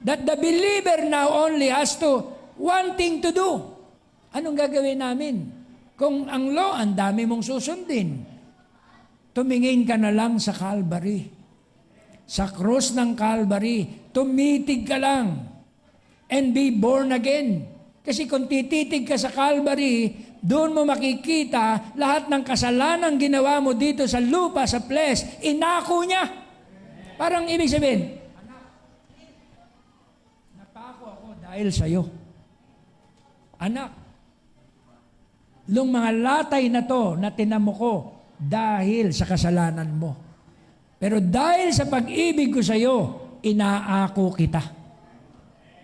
That the believer now only has to one thing to do. Anong gagawin namin? Kung ang law, ang dami mong susundin. Tumingin ka na lang sa Calvary. Sa cross ng Calvary, tumitig ka lang and be born again. Kasi kung tititig ka sa Calvary, doon mo makikita lahat ng kasalanan ginawa mo dito sa lupa, sa flesh, inako niya. Parang ibig sabihin, napako ako dahil sa'yo. Anak, yung mga latay na to na tinamo ko dahil sa kasalanan mo. Pero dahil sa pag-ibig ko sa'yo, inaako kita.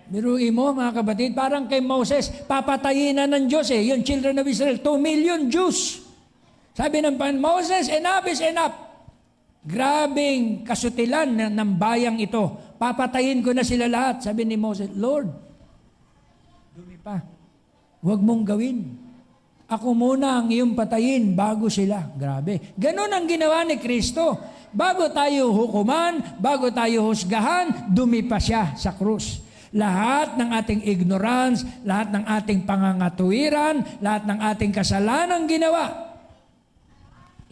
Biruin mo, mga kapatid, parang kay Moses, papatayin na ng Diyos yung children of Israel, 2 million Jews. Sabi ng Moses, enough is enough. Grabing kasutilan ng bayang ito. Papatayin ko na sila lahat. Sabi ni Moses, Lord, dumi pa. Huwag mong gawin. Ako muna ang iyong patayin bago sila. Grabe. Ganon ang ginawa ni Kristo. Bago tayo hukuman, bago tayo husgahan, dumi pa siya sa krus. Lahat ng ating ignorance, lahat ng ating pangangatuwiran, lahat ng ating kasalanang ginawa,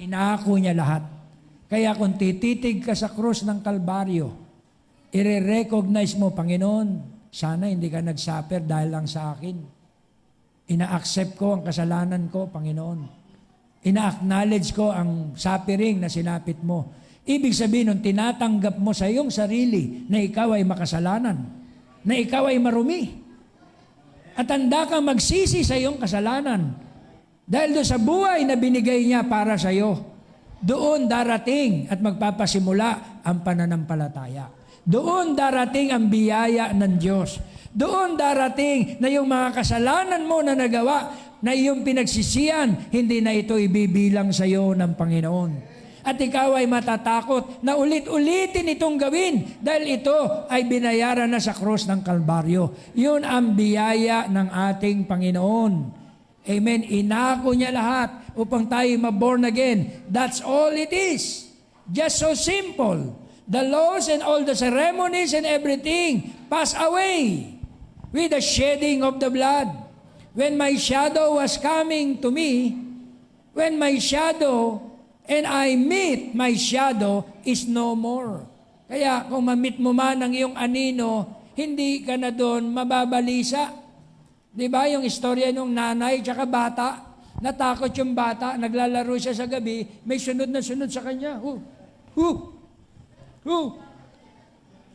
inako niya lahat. Kaya kung tititig ka sa krus ng Kalbaryo, i-recognize mo, Panginoon, sana hindi ka nag-suffer dahil lang sa akin. Ina-accept ko ang kasalanan ko, Panginoon. Ina-acknowledge ko ang suffering na sinapit mo. Ibig sabihin nun, tinatanggap mo sa iyong sarili na ikaw ay makasalanan, na ikaw ay marumi. At handa kang magsisi sa iyong kasalanan. Dahil doon sa buhay na binigay niya para sa iyo, doon darating at magpapasimula ang pananampalataya. Doon darating ang biyaya ng Diyos. Doon darating na yung mga kasalanan mo na nagawa, na iyong pinagsisiyan, hindi na ito ibibilang sa iyo ng Panginoon. At ikaw ay matatakot na ulit-ulitin itong gawin dahil ito ay binayaran na sa krus ng Kalbaryo. Yun ang biyaya ng ating Panginoon. Amen. Inako niya lahat upang tayo ma-born again. That's all it is. Just so simple. The laws and all the ceremonies and everything pass away with the shedding of the blood. When my shadow was coming to me, when my shadow and I meet my shadow is no more. Kaya kung ma-meet mo man ang iyong anino, hindi ka na doon mababalisa. Di ba yung istorya ng nanay tsaka bata? Natakot yung bata, naglalaro siya sa gabi, may sunod na sunod sa kanya.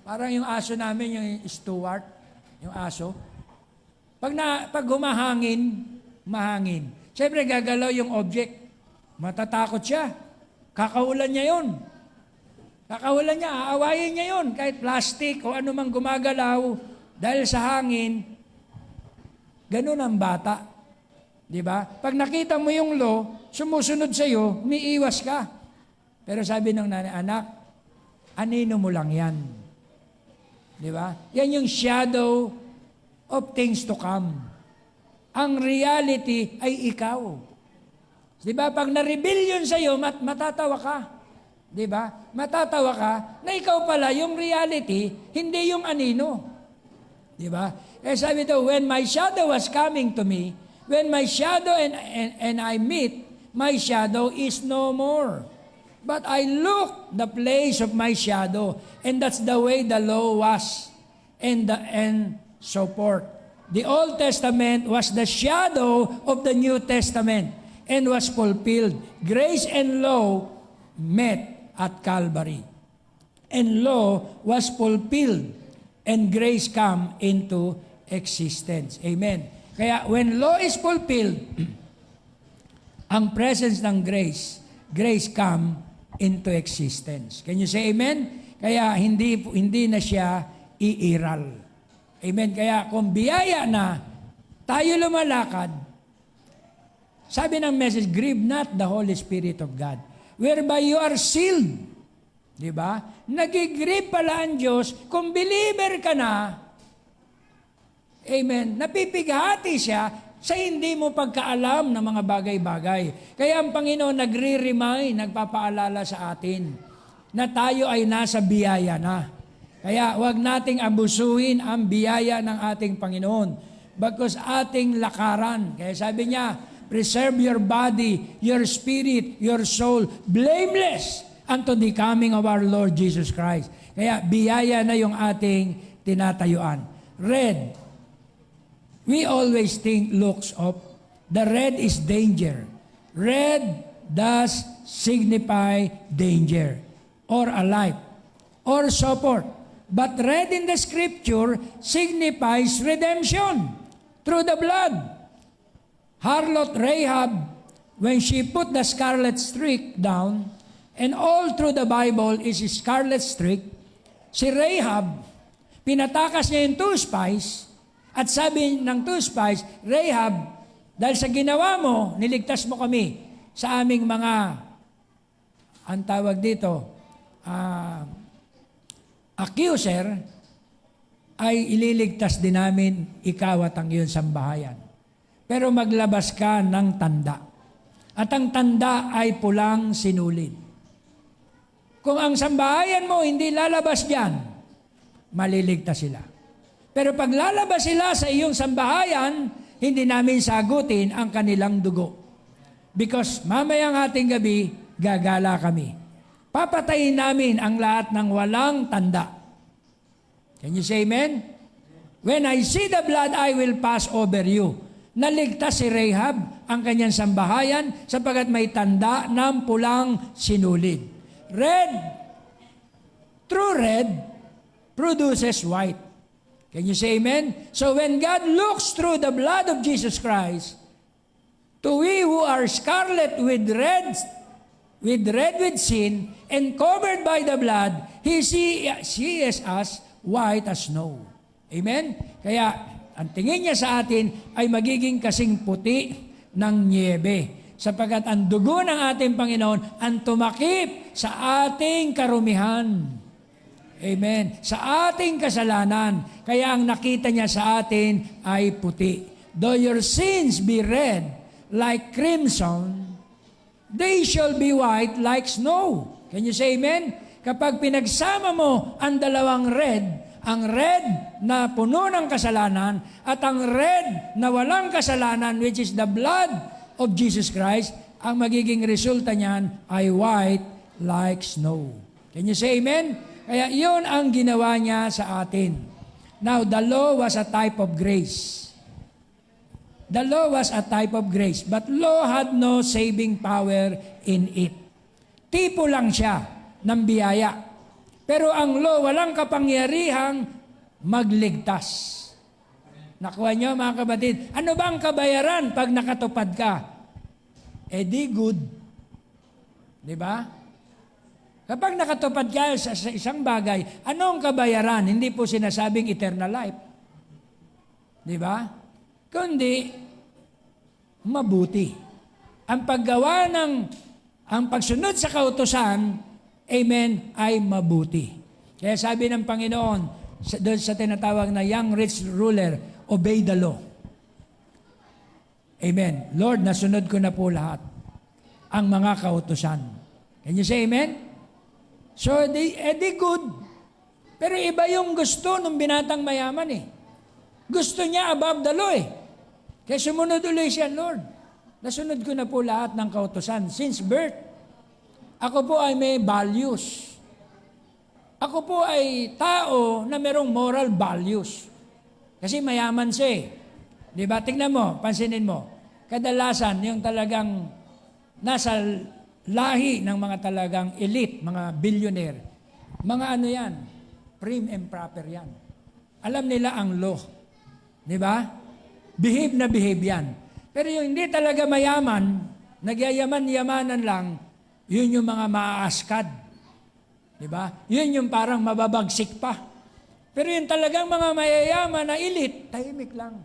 Parang yung aso namin, yung Stuart, yung aso. Pag humahangin, mahangin. Siyempre gagalaw yung object. Matatakot siya. Kakaulan niya yun. Kakaulan niya, aawayin niya yun. Kahit plastic o anumang gumagalaw dahil sa hangin, ganun ang bata. Di ba? Pag nakita mo yung law, sumusunod sa iyo, umiiwas ka. Pero sabi ng nanay, anak, anino mo lang yan. Di ba? Yan yung shadow of things to come. Ang reality ay ikaw. Di ba? Pag na-rebellion sa iyo, matatawa ka. Di ba? Matatawa ka na ikaw pala yung reality, hindi yung anino. Di ba? Eh sabi ito, when my shadow was coming to me, when my shadow and I meet, my shadow is no more. But I look the place of my shadow, and that's the way the law was, and so forth. The Old Testament was the shadow of the New Testament and was fulfilled. Grace and law met at Calvary. And law was fulfilled and grace come into existence. Amen. Kaya when law is fulfilled, ang presence ng grace come into existence. Can you say amen? Kaya hindi na siya iiral. Amen. Kaya kung biyaya na, tayo lumalakad, sabi ng message, grieve not the Holy Spirit of God, whereby you are sealed. Di ba? Nagigrieve pala ang Diyos kung believer ka na. Amen. Napipighati siya sa hindi mo pagkaalam ng mga bagay-bagay. Kaya ang Panginoon nagre-remind, nagpapaalala sa atin na tayo ay nasa biyaya na. Kaya huwag nating abusuhin ang biyaya ng ating Panginoon. Bagkus ating lakaran. Kaya sabi niya, preserve your body, your spirit, your soul, blameless unto the coming of our Lord Jesus Christ. Kaya biyaya na yung ating tinatayuan. Red. We always think looks up. The red is danger. Red does signify danger or a life or support. But red in the scripture signifies redemption through the blood. Harlot Rahab, when she put the scarlet streak down, and all through the Bible is scarlet streak, si Rahab, pinatakas niya yung two spies, at sabi ng two spies, Rahab, dahil sa ginawa mo, niligtas mo kami sa aming mga, ang tawag dito, accuser, ay ililigtas din namin ikaw at ang iyong sambahayan. Pero maglabas ka ng tanda. At ang tanda ay pulang sinulid. Kung ang sambahayan mo hindi lalabas diyan, maliligtas sila. Pero pag lalabas sila sa iyong sambahayan, hindi namin sagutin ang kanilang dugo. Because mamayang ating gabi, gagala kami. Papatayin namin ang lahat ng walang tanda. Can you say amen? When I see the blood, I will pass over you. Naligtas si Rahab ang kanyang sambahayan sapagat may tanda ng pulang sinulid. Red true red produces white. Can you say amen? So when God looks through the blood of Jesus Christ, to we who are scarlet with red with sin, and covered by the blood, He sees us white as snow. Amen? Kaya, ang tingin niya sa atin ay magiging kasing puti ng niebe. Sapagkat ang dugo ng ating Panginoon ang tumakip sa ating karumihan. Amen. Sa ating kasalanan. Kaya ang nakita niya sa atin ay puti. Though your sins be red like crimson, they shall be white like snow. Can you say amen? Kapag pinagsama mo ang dalawang red, ang red na puno ng kasalanan at ang red na walang kasalanan, which is the blood of Jesus Christ, ang magiging resulta niyan ay white like snow. Can you say amen? Kaya iyon ang ginawa niya sa atin. Now, the law was a type of grace. The law was a type of grace, but law had no saving power in it. Tipo lang siya ng biyaya. Pero ang law walang kapangyarihang magligtas. Nakuha niyo mga kapatid? Ano ba ang kabayaran pag nakatupad ka? Eh di good. Di ba? Kapag nakatupad ka sa isang bagay, anong kabayaran? Hindi po sinasabing eternal life. Di ba? Kundi, mabuti. Ang paggawa ang pagsunod sa kautusan, amen, ay mabuti. Kaya sabi ng Panginoon, doon sa tinatawag na young rich ruler, obey the law. Amen. Lord, nasunod ko na po lahat ang mga kautusan. Can you say amen? So, di good. Pero iba yung gusto ng binatang mayaman eh. Gusto niya above the law eh. Kaya sumunod ulit siya, Lord. Nasunod ko na po lahat ng kautusan since birth. Ako po ay may values. Ako po ay tao na merong moral values. Kasi mayaman siya eh. Di ba? Tingnan mo, pansinin mo. Kadalasan, yung talagang nasa lahi ng mga talagang elite, mga billionaire. Mga ano yan? Prim and proper yan. Alam nila ang law. Di ba? Behave na behave yan. Pero yung hindi talaga mayaman, nagyayaman-yamanan lang, yun yung mga maaaskad. Di ba? Yun yung parang mababagsik pa. Pero yung talagang mga mayayaman na elite, tahimik lang.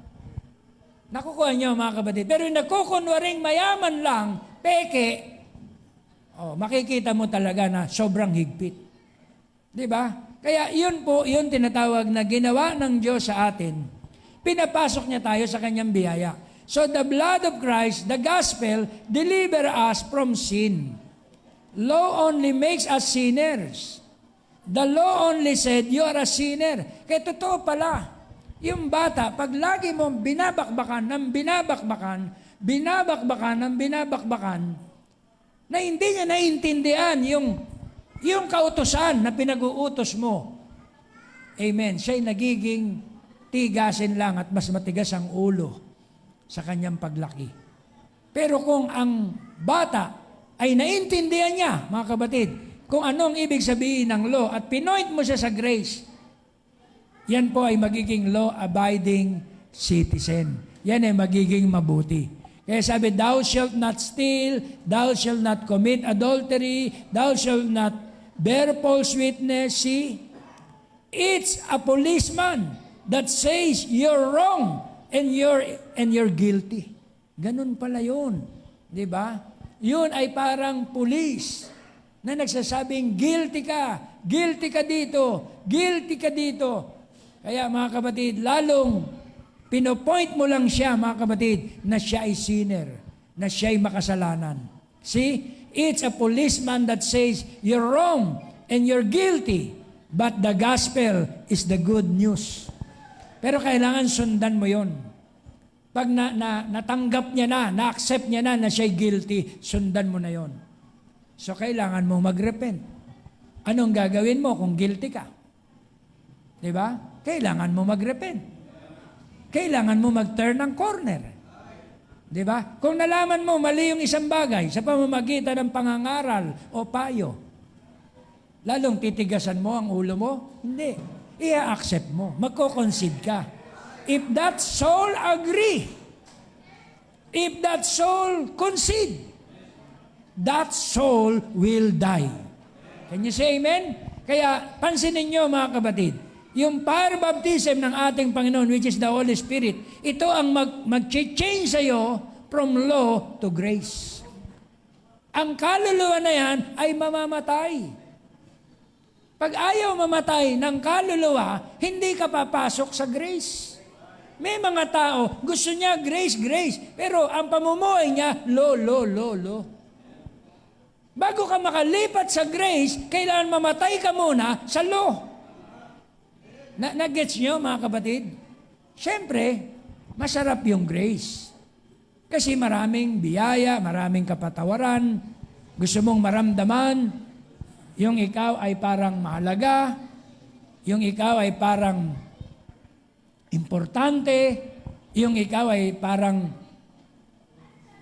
Nakukuha niyo mga kapatid. Pero yung nagkukunwaring mayaman lang, peke, makikita mo talaga na sobrang higpit. Di ba? Kaya yun po, yun tinatawag na ginawa ng Diyos sa atin. Pinapasok niya tayo sa kanyang biyaya. So the blood of Christ, the gospel, deliver us from sin. Law only makes us sinners. The law only said, you are a sinner. Kaya totoo pala, yung bata, pag lagi mo binabakbakan, na hindi niya naiintindihan yung kautusan na pinag-uutos mo. Amen. Siya'y nagiging tigasin lang at mas matigas ang ulo sa kanyang paglaki. Pero kung ang bata ay naiintindihan niya, mga kapatid, kung anong ibig sabihin ng law at pinoint mo siya sa grace, yan po ay magiging law-abiding citizen. Yan ay magiging mabuti. Kaya sabi, thou shalt not steal, thou shalt not commit adultery, thou shalt not bear false witness. See? It's a policeman that says you're wrong and you're guilty. Ganun pala yun. Di ba? Yun ay parang police na nagsasabing guilty ka dito. Kaya mga kapatid, lalong pinopoint mo lang siya, mga kapatid, na siya ay sinner, na siya ay makasalanan. See? It's a policeman that says, you're wrong and you're guilty, but the gospel is the good news. Pero kailangan sundan mo yon. Pag natanggap niya na-accept niya na siya ay guilty, sundan mo na yon. So kailangan mo mag-repent. Anong gagawin mo kung guilty ka? Diba? Kailangan mo mag-repent. Kailangan mo mag-turn ng corner. Di ba? Kung nalaman mo mali yung isang bagay sa pamamagitan ng pangangaral o payo, lalong titigasan mo ang ulo mo? Hindi. I-accept mo. Magko-concede ka. If that soul agree, if that soul concede, that soul will die. Can you say amen? Kaya pansinin niyo mga kapatid, yung fire baptism ng ating Panginoon, which is the Holy Spirit, ito ang mag-change sa'yo from law to grace. Ang kaluluwa na yan ay mamamatay. Pag ayaw mamatay ng kaluluwa, hindi ka papasok sa grace. May mga tao, gusto niya grace, grace, pero ang pamumuhay niya, law. Bago ka makalipat sa grace, kailangan mamatay ka muna sa law. Na-gets nyo mga kapatid? Siyempre, masarap yung grace. Kasi maraming biyaya, maraming kapatawaran, gusto mong maramdaman, yung ikaw ay parang mahalaga, yung ikaw ay parang importante, yung ikaw ay parang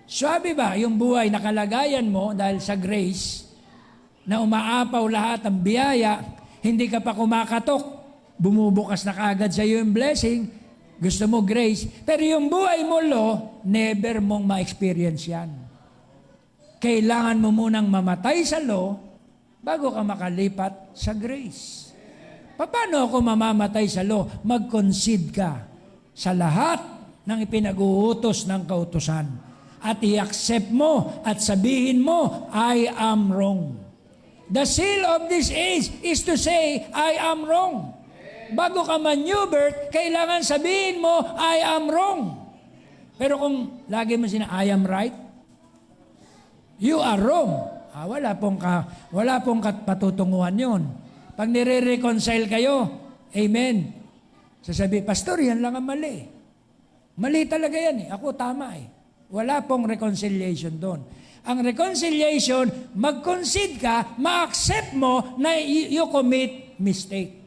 swabe ba yung buhay na kalagayan mo dahil sa grace na umaapaw lahat ang biyaya, hindi ka pa kumakatok, bumubukas na kaagad sa iyo yung blessing, gusto mo grace, pero yung buhay mo never mong ma-experience yan. Kailangan mo munang mamatay sa law bago ka makalipat sa grace. Paano ako mamamatay sa law? Mag-concede ka sa lahat ng ipinag-uutos ng kautusan. At i-accept mo at sabihin mo, I am wrong. The seal of this age is to say, I am wrong. Bago ka man-new-birth, kailangan sabihin mo, I am wrong. Pero kung lagi mo I am right, you are wrong. Wala pong patutunguhan yun. Pag nire-reconcile kayo, amen. Sasabi, Pastor, yan lang ang mali. Mali talaga yan Ako tama Wala pong reconciliation doon. Ang reconciliation, mag-concede ka, ma-accept mo na you commit mistake.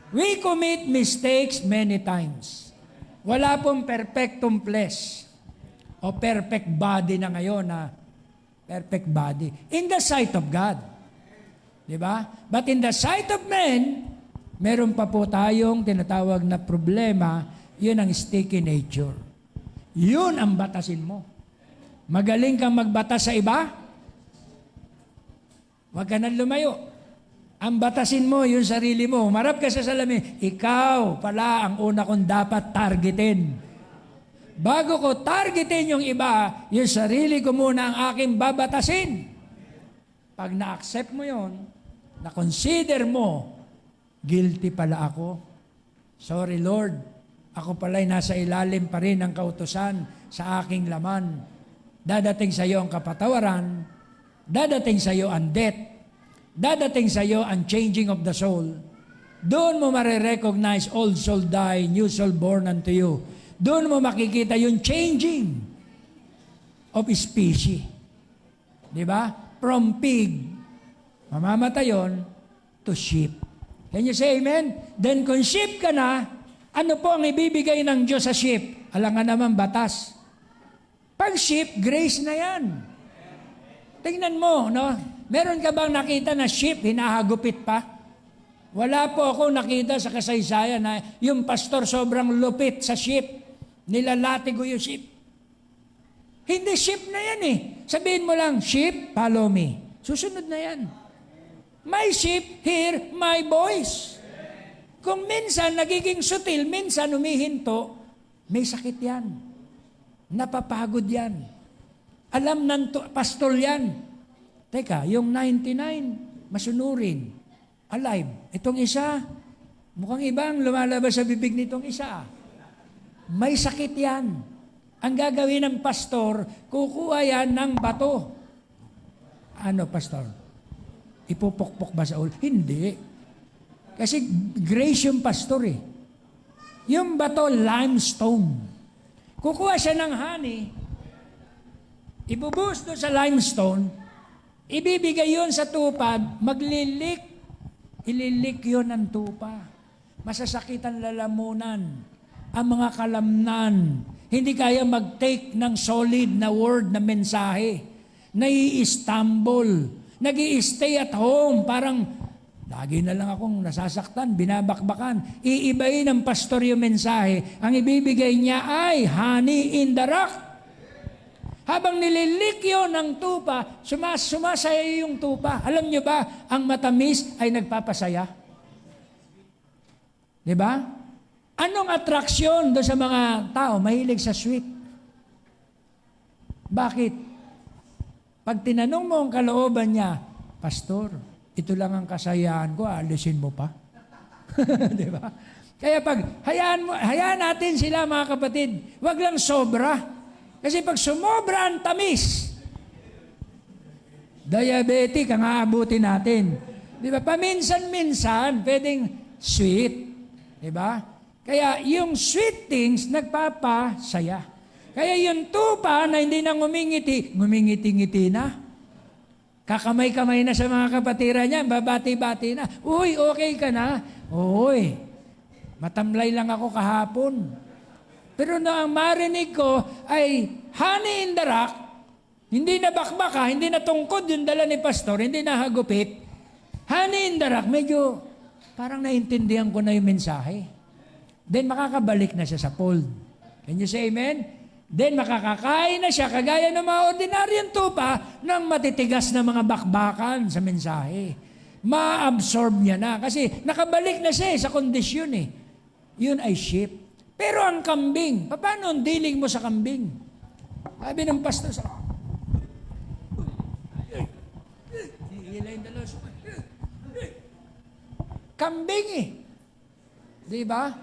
We commit mistakes many times. Wala pong perfectum flesh o perfect body na ngayon na perfect body. In the sight of God. Diba? But in the sight of men, meron pa po tayong tinatawag na problema, yun ang sticky nature. Yun ang batasin mo. Magaling kang magbatas sa iba, huwag ka nang lumayo. Ang batasin mo, yung sarili mo. Humarap ka sa salamin, ikaw pala ang una kong dapat targetin. Bago ko targetin yung iba, yung sarili ko muna ang aking babatasin. Pag na-accept mo yon, na-consider mo, guilty pala ako. Sorry Lord, ako pala'y nasa ilalim pa rin ng kautusan sa aking laman. Dadating sa iyo ang kapatawaran, dadating sa iyo ang death, dadating sa iyo ang changing of the soul. Doon mo marirecognize old soul die, new soul born unto you. Doon mo makikita yung changing of species. Di ba? From pig, mamamatay yun, to sheep. Can you say amen? Then kung sheep ka na, ano po ang ibibigay ng Diyos sa sheep? Alangan naman batas. Pag sheep, grace na yan. Tingnan mo, no? Meron ka bang nakita na sheep, hinahagupit pa? Wala po ako nakita sa kasaysayan na yung pastor sobrang lupit sa sheep. Nilalatigo yung sheep. Hindi sheep na yan Sabihin mo lang, sheep, follow me. Susunod na yan. My sheep, hear my voice. Kung minsan nagiging sutil, minsan umihinto, may sakit yan. Napapagod yan. Alam ng pastor yan. Teka, yung 99, masunurin. Alive. Itong isa, mukhang ibang lumalabas sa bibig nitong isa. May sakit yan. Ang gagawin ng pastor, kukuha yan ng bato. Ano, pastor? Ipupukpok ba sa ulo? Hindi. Kasi grace yung pastor Yung bato, limestone. Kukuha siya ng honey, ibubuhos doon sa limestone, ibibigay yun sa tupad, maglilik, ililik yun ng tupa. Masasakit ang lalamunan, ang mga kalamnan, hindi kaya mag-take ng solid na word na mensahe, nai-stumble, nag-i-stay at home, parang Lagi na lang akong nasasaktan, binabakbakan. Iibayin ng pastor yung mensahe. Ang ibibigay niya ay honey in the rock. Habang nililikyo ng tupa, sumasaya yung tupa. Alam niyo ba, ang matamis ay nagpapasaya? Di ba? Anong atraksyon doon sa mga tao? Mahilig sa sweet. Bakit? Pag tinanong mo ang kalooban niya, Pastor, ito lang ang kasayahan ko, alisin mo pa. Di ba? Kaya hayaan natin sila mga kapatid. Huwag lang sobra. Kasi pag sumobra ang tamis, diabetic ang aabutin natin. Di ba? Paminsan-minsan, pwedeng sweet. Di ba? Kaya yung sweet things, nagpapasaya. Kaya yung tupa na hindi na ngumingiti-ngiti na. Kakamay-kamay na sa mga kapatiran niya, babati-bati na. Uy, okay ka na? Uy, matamlay lang ako kahapon. Pero na ang marinig ko ay honey in the rock, hindi na bakbaka, hindi na tungkod yung dala ni pastor, hindi na hagupit. Honey in the rock, medyo parang naintindihan ko na yung mensahe. Then makakabalik na siya sa fold. Can you say amen? Then makakakain na siya kagaya ng mga ordinaryong tupa ng matitigas na mga bakbakan sa mensahe. Ma-absorb niya na kasi nakabalik na siya sa kondisyon eh. Yun ay sheep. Pero ang kambing, paano ang dealing mo sa kambing? Sabi ng pastor sa kambing eh. Di ba?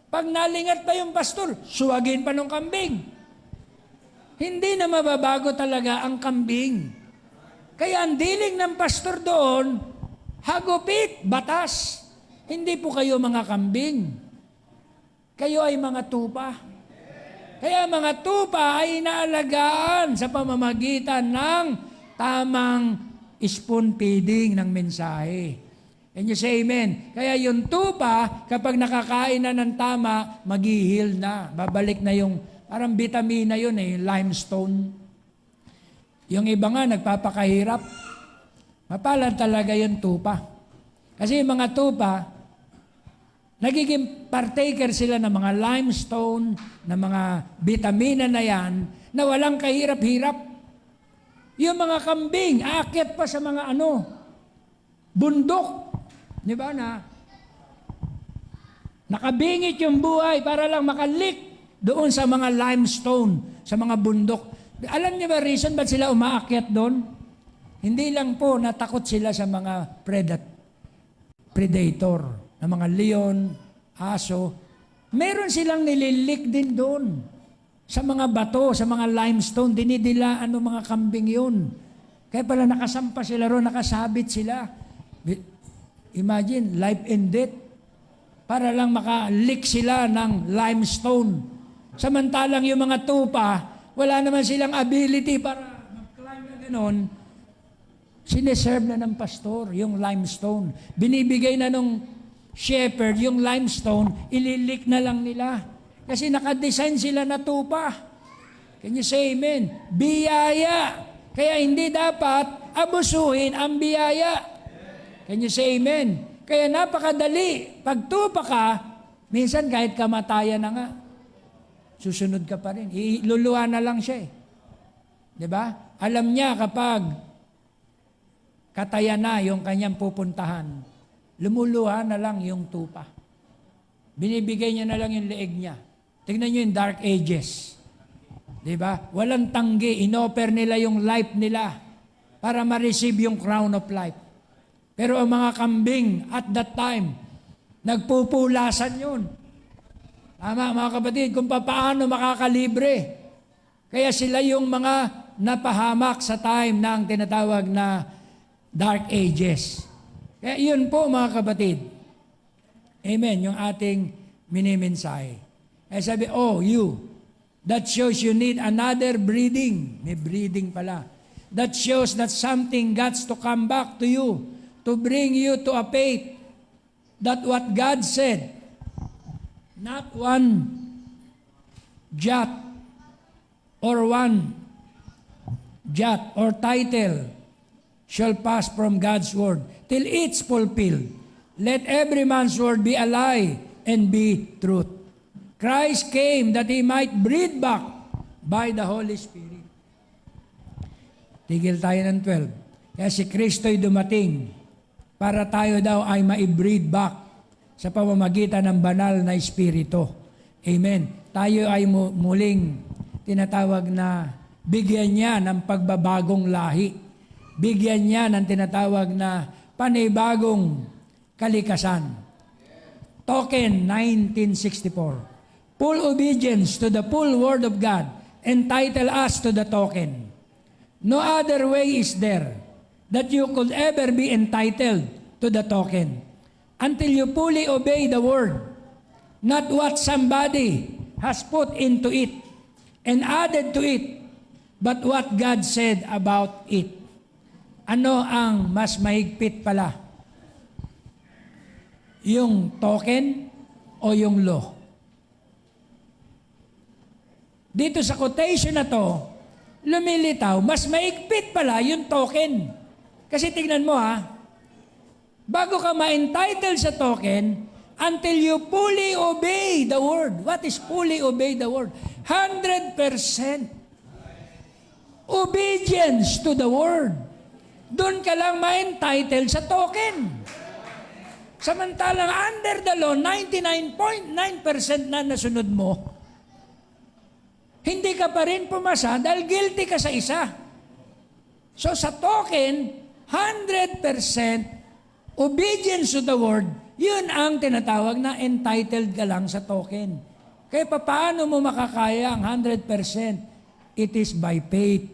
Pag nalingat pa yung pastor, suwagin pa ng kambing. Hindi na mababago talaga ang kambing. Kaya ang dealing ng pastor doon, hagupit, batas. Hindi po kayo mga kambing. Kayo ay mga tupa. Kaya mga tupa ay inaalagaan sa pamamagitan ng tamang spoon feeding ng mensahe. And you say amen. Kaya yung tupa, kapag nakakain na ng tama, mag-heal na. Babalik na yung, parang vitamina yun eh, yung limestone. Yung iba nga, nagpapakahirap. Mapalad talaga yung tupa. Kasi yung mga tupa, nagiging partaker sila ng mga limestone, ng mga vitamina na yan, na walang kahirap-hirap. Yung mga kambing, aakyat pa sa mga bundok. Di ba na? Nakabingit yung buhay para lang makalik doon sa mga limestone, sa mga bundok. Alam niyo ba reason ba't sila umaakyat doon? Hindi lang po natakot sila sa mga predator, na mga leon, aso. Meron silang nililik din doon. Sa mga bato, sa mga limestone, dinidilaan ng mga kambing yun. Kaya pala nakasampa sila ron, nakasabit sila. Imagine, life and death. Para lang makalik sila ng limestone. Samantalang yung mga tupa, wala naman silang ability para mag-climb na gano'n. Sineserve na ng pastor yung limestone. Binibigay na nung shepherd yung limestone, ililik na lang nila. Kasi nakadesign sila na tupa. Can you say amen? Biyaya. Kaya hindi dapat abusuhin ang biyaya. Can you say amen? Kaya napakadali. Pag tupa ka, minsan kahit kamatayan na nga, susunod ka pa rin. Iluluha na lang siya eh. Diba? Alam niya kapag katayan na yung kanyang pupuntahan, lumuluha na lang yung tupa. Binibigay niya na lang yung leeg niya. Tingnan niyo yung Dark Ages. Diba? Walang tanggi. Inoffer nila yung life nila para ma-receive yung crown of life. Pero ang mga kambing at that time, nagpupulasan yun. Tama mga kapatid, kung paano makakalibre. Kaya sila yung mga napahamak sa time ng tinatawag na Dark Ages. Kaya yun po mga kapatid. Amen, yung ating minimensahe. Kaya sabi, you, that shows you need another breeding. May breeding pala. That shows that something got to come back to you. To bring you to a faith that what God said, not one jot or one jot or title shall pass from God's word. till it's fulfilled. Let every man's word be a lie and be truth. Christ came that He might breathe back by the Holy Spirit. Tigil tayo ng 12. Kaya si Kristo'y dumating para tayo daw ay ma-breathe back sa pamamagitan ng banal na Espiritu. Amen. Tayo ay muling tinatawag na bigyan niya ng pagbabagong lahi. Bigyan niya ng tinatawag na panibagong kalikasan. Token 1964. Full obedience to the full Word of God entitle us to the token. No other way is there that you could ever be entitled to the token until you fully obey the Word, not what somebody has put into it and added to it, but what God said about it. Ano ang mas mahigpit pala? Yung token o yung law? Dito sa quotation na to, lumilitaw, mas mahigpit pala yung token. Kasi tignan mo bago ka ma-entitle sa token, until you fully obey the Word. What is fully obey the Word? 100% obedience to the Word. Doon ka lang ma-entitle sa token. Samantalang under the law, 99.9% na nasunod mo, hindi ka pa rin pumasa dahil guilty ka sa isa. So sa token, 100% obedience to the Word, yun ang tinatawag na entitled ka lang sa token. Kaya paano mo makakaya ang 100%? It is by faith.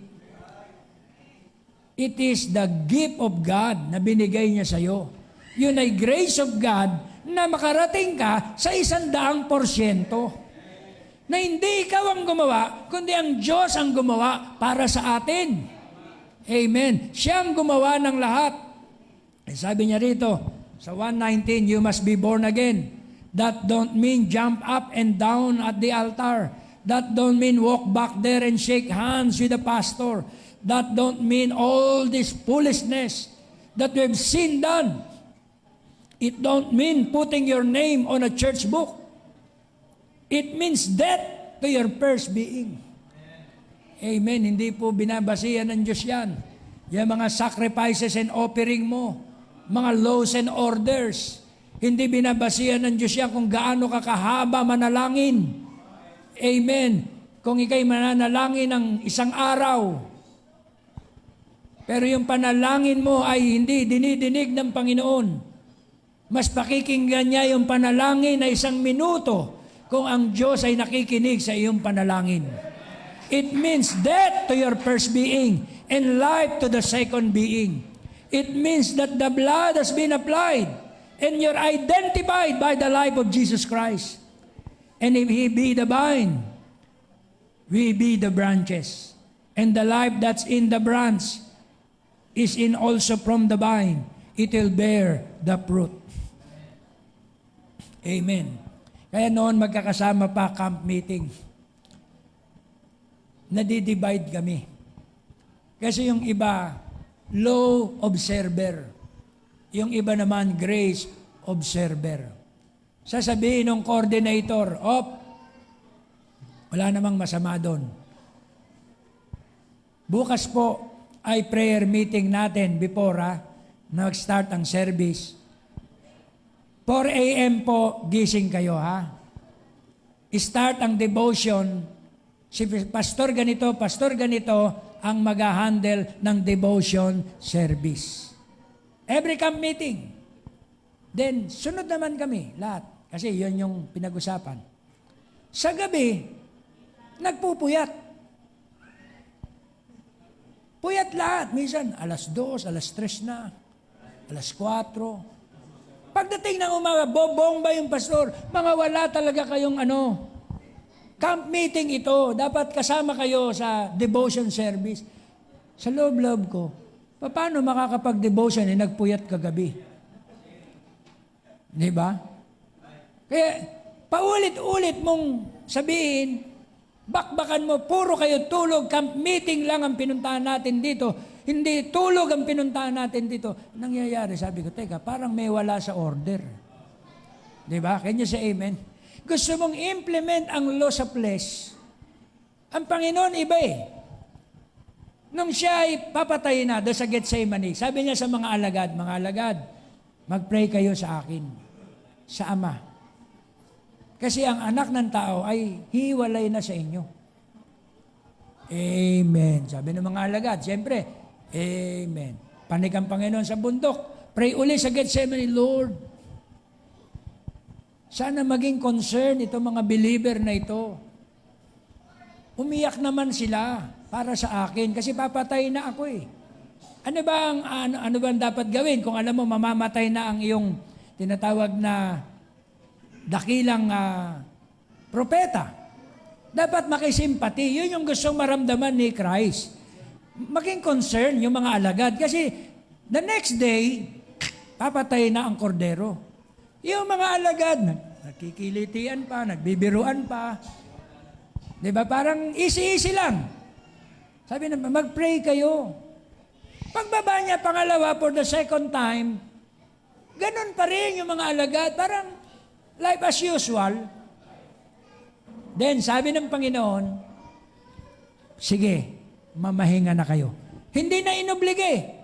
It is the gift of God na binigay niya sa iyo. Yun ay grace of God na makarating ka sa 100%. Na hindi ikaw ang gumawa, kundi ang Diyos ang gumawa para sa atin. Amen. Siya ang gumawa ng lahat. Sabi niya rito, sa 1:19, you must be born again. That don't mean jump up and down at the altar. That don't mean walk back there and shake hands with the pastor. That don't mean all this foolishness that we've seen done. It don't mean putting your name on a church book. It means death to your first being. Amen. Hindi po binabasihan ng Diyos yan. Yung mga sacrifices and offering mo, mga laws and orders, hindi binabasihan ng Diyos yan kung gaano ka kahaba manalangin. Amen. Kung ikay mananalangin ng isang araw, pero yung panalangin mo ay hindi dinidinig ng Panginoon, mas pakikinggan niya yung panalangin na 1 minuto kung ang Diyos ay nakikinig sa iyong panalangin. It means death to your first being and life to the second being. It means that the blood has been applied and you're identified by the life of Jesus Christ. And if He be the vine, we be the branches. And the life that's in the branch is in also from the vine. It will bear the fruit. Amen. Kaya noon magkakasama pa camp meeting. Nadi-divide kami. Kasi yung iba, law observer. Yung iba naman, grace observer. Sasabihin ng coordinator, wala namang masama doon. Bukas po ay prayer meeting natin before nag-start ang service. 4 a.m. po, gising kayo Start ang devotion. Si pastor ganito ang mag-handle ng devotion service. Every camp meeting. Then, sunod naman kami, lahat. Kasi yun yung pinag-usapan. Sa gabi, nagpupuyat. Puyat lahat. Minsan, 2:00, 3:00 na, 4:00. Pagdating ng umaga, bomba yung pastor. Mga wala talaga kayong camp meeting ito. Dapat kasama kayo sa devotion service. Sa loob-loob ko, paano makakapag-devotion nagpuyat kagabi? Di ba? Kaya, paulit-ulit mong sabihin, bakbakan mo, puro kayo tulog, camp meeting lang ang pinuntahan natin dito. hindi tulog ang pinuntahan natin dito. Nangyayari, sabi ko, teka, parang may wala sa order. Di ba? Can you say amen? Gusto mong implement ang law sa flesh. Ang Panginoon iba eh. Nung siya ay papatay na doon sa Gethsemane, sabi niya sa mga alagad, mag-pray kayo sa akin, sa Ama. Kasi ang anak ng tao ay hiwalay na sa inyo. Amen. Sabi ng mga alagad, siyempre, amen. Panig ang Panginoon sa bundok. Pray uli sa Gethsemane, Lord. Sana maging concern itong mga believer na ito. Umiyak naman sila para sa akin kasi papatay na ako eh. Ano ba ang dapat gawin kung alam mo mamamatay na ang iyong tinatawag na dakilang propeta? Dapat makisimpati. Yun yung gustong maramdaman ni Christ. Maging concern yung mga alagad. Kasi the next day, papatay na ang kordero. Yung mga alagad, nakikilitian pa, nagbibiruan pa. Diba? Parang easy-easy lang. Sabi na, mag-pray kayo. Pagbaba niya pangalawa for the second time, ganun pa rin yung mga alagad. Parang life as usual. Then, sabi ng Panginoon, sige, mamahinga na kayo. Hindi na inoblige.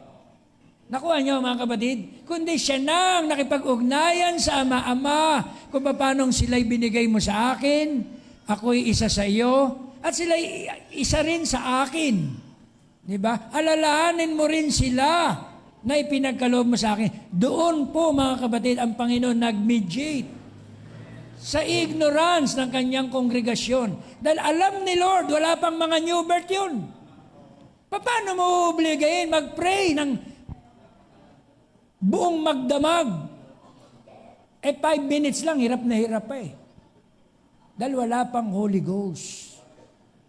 Nakuha niyo mga kapatid? Kundi siya nang nakipag-ugnayan sa Ama-Ama kung paano sila'y binigay mo sa akin, ako'y isa sa iyo, at sila'y isa rin sa akin. Diba? Alalahanin mo rin sila na ipinagkaloob mo sa akin. Doon po mga kapatid, ang Panginoon nag-mediate sa ignorance ng kanyang kongregasyon. Dahil alam ni Lord, wala pang mga new birth yun. Paano mo obligayin mag-pray ng buong magdamag? 5 minutes lang, hirap na hirap pa eh. Dahil wala pang Holy Ghost.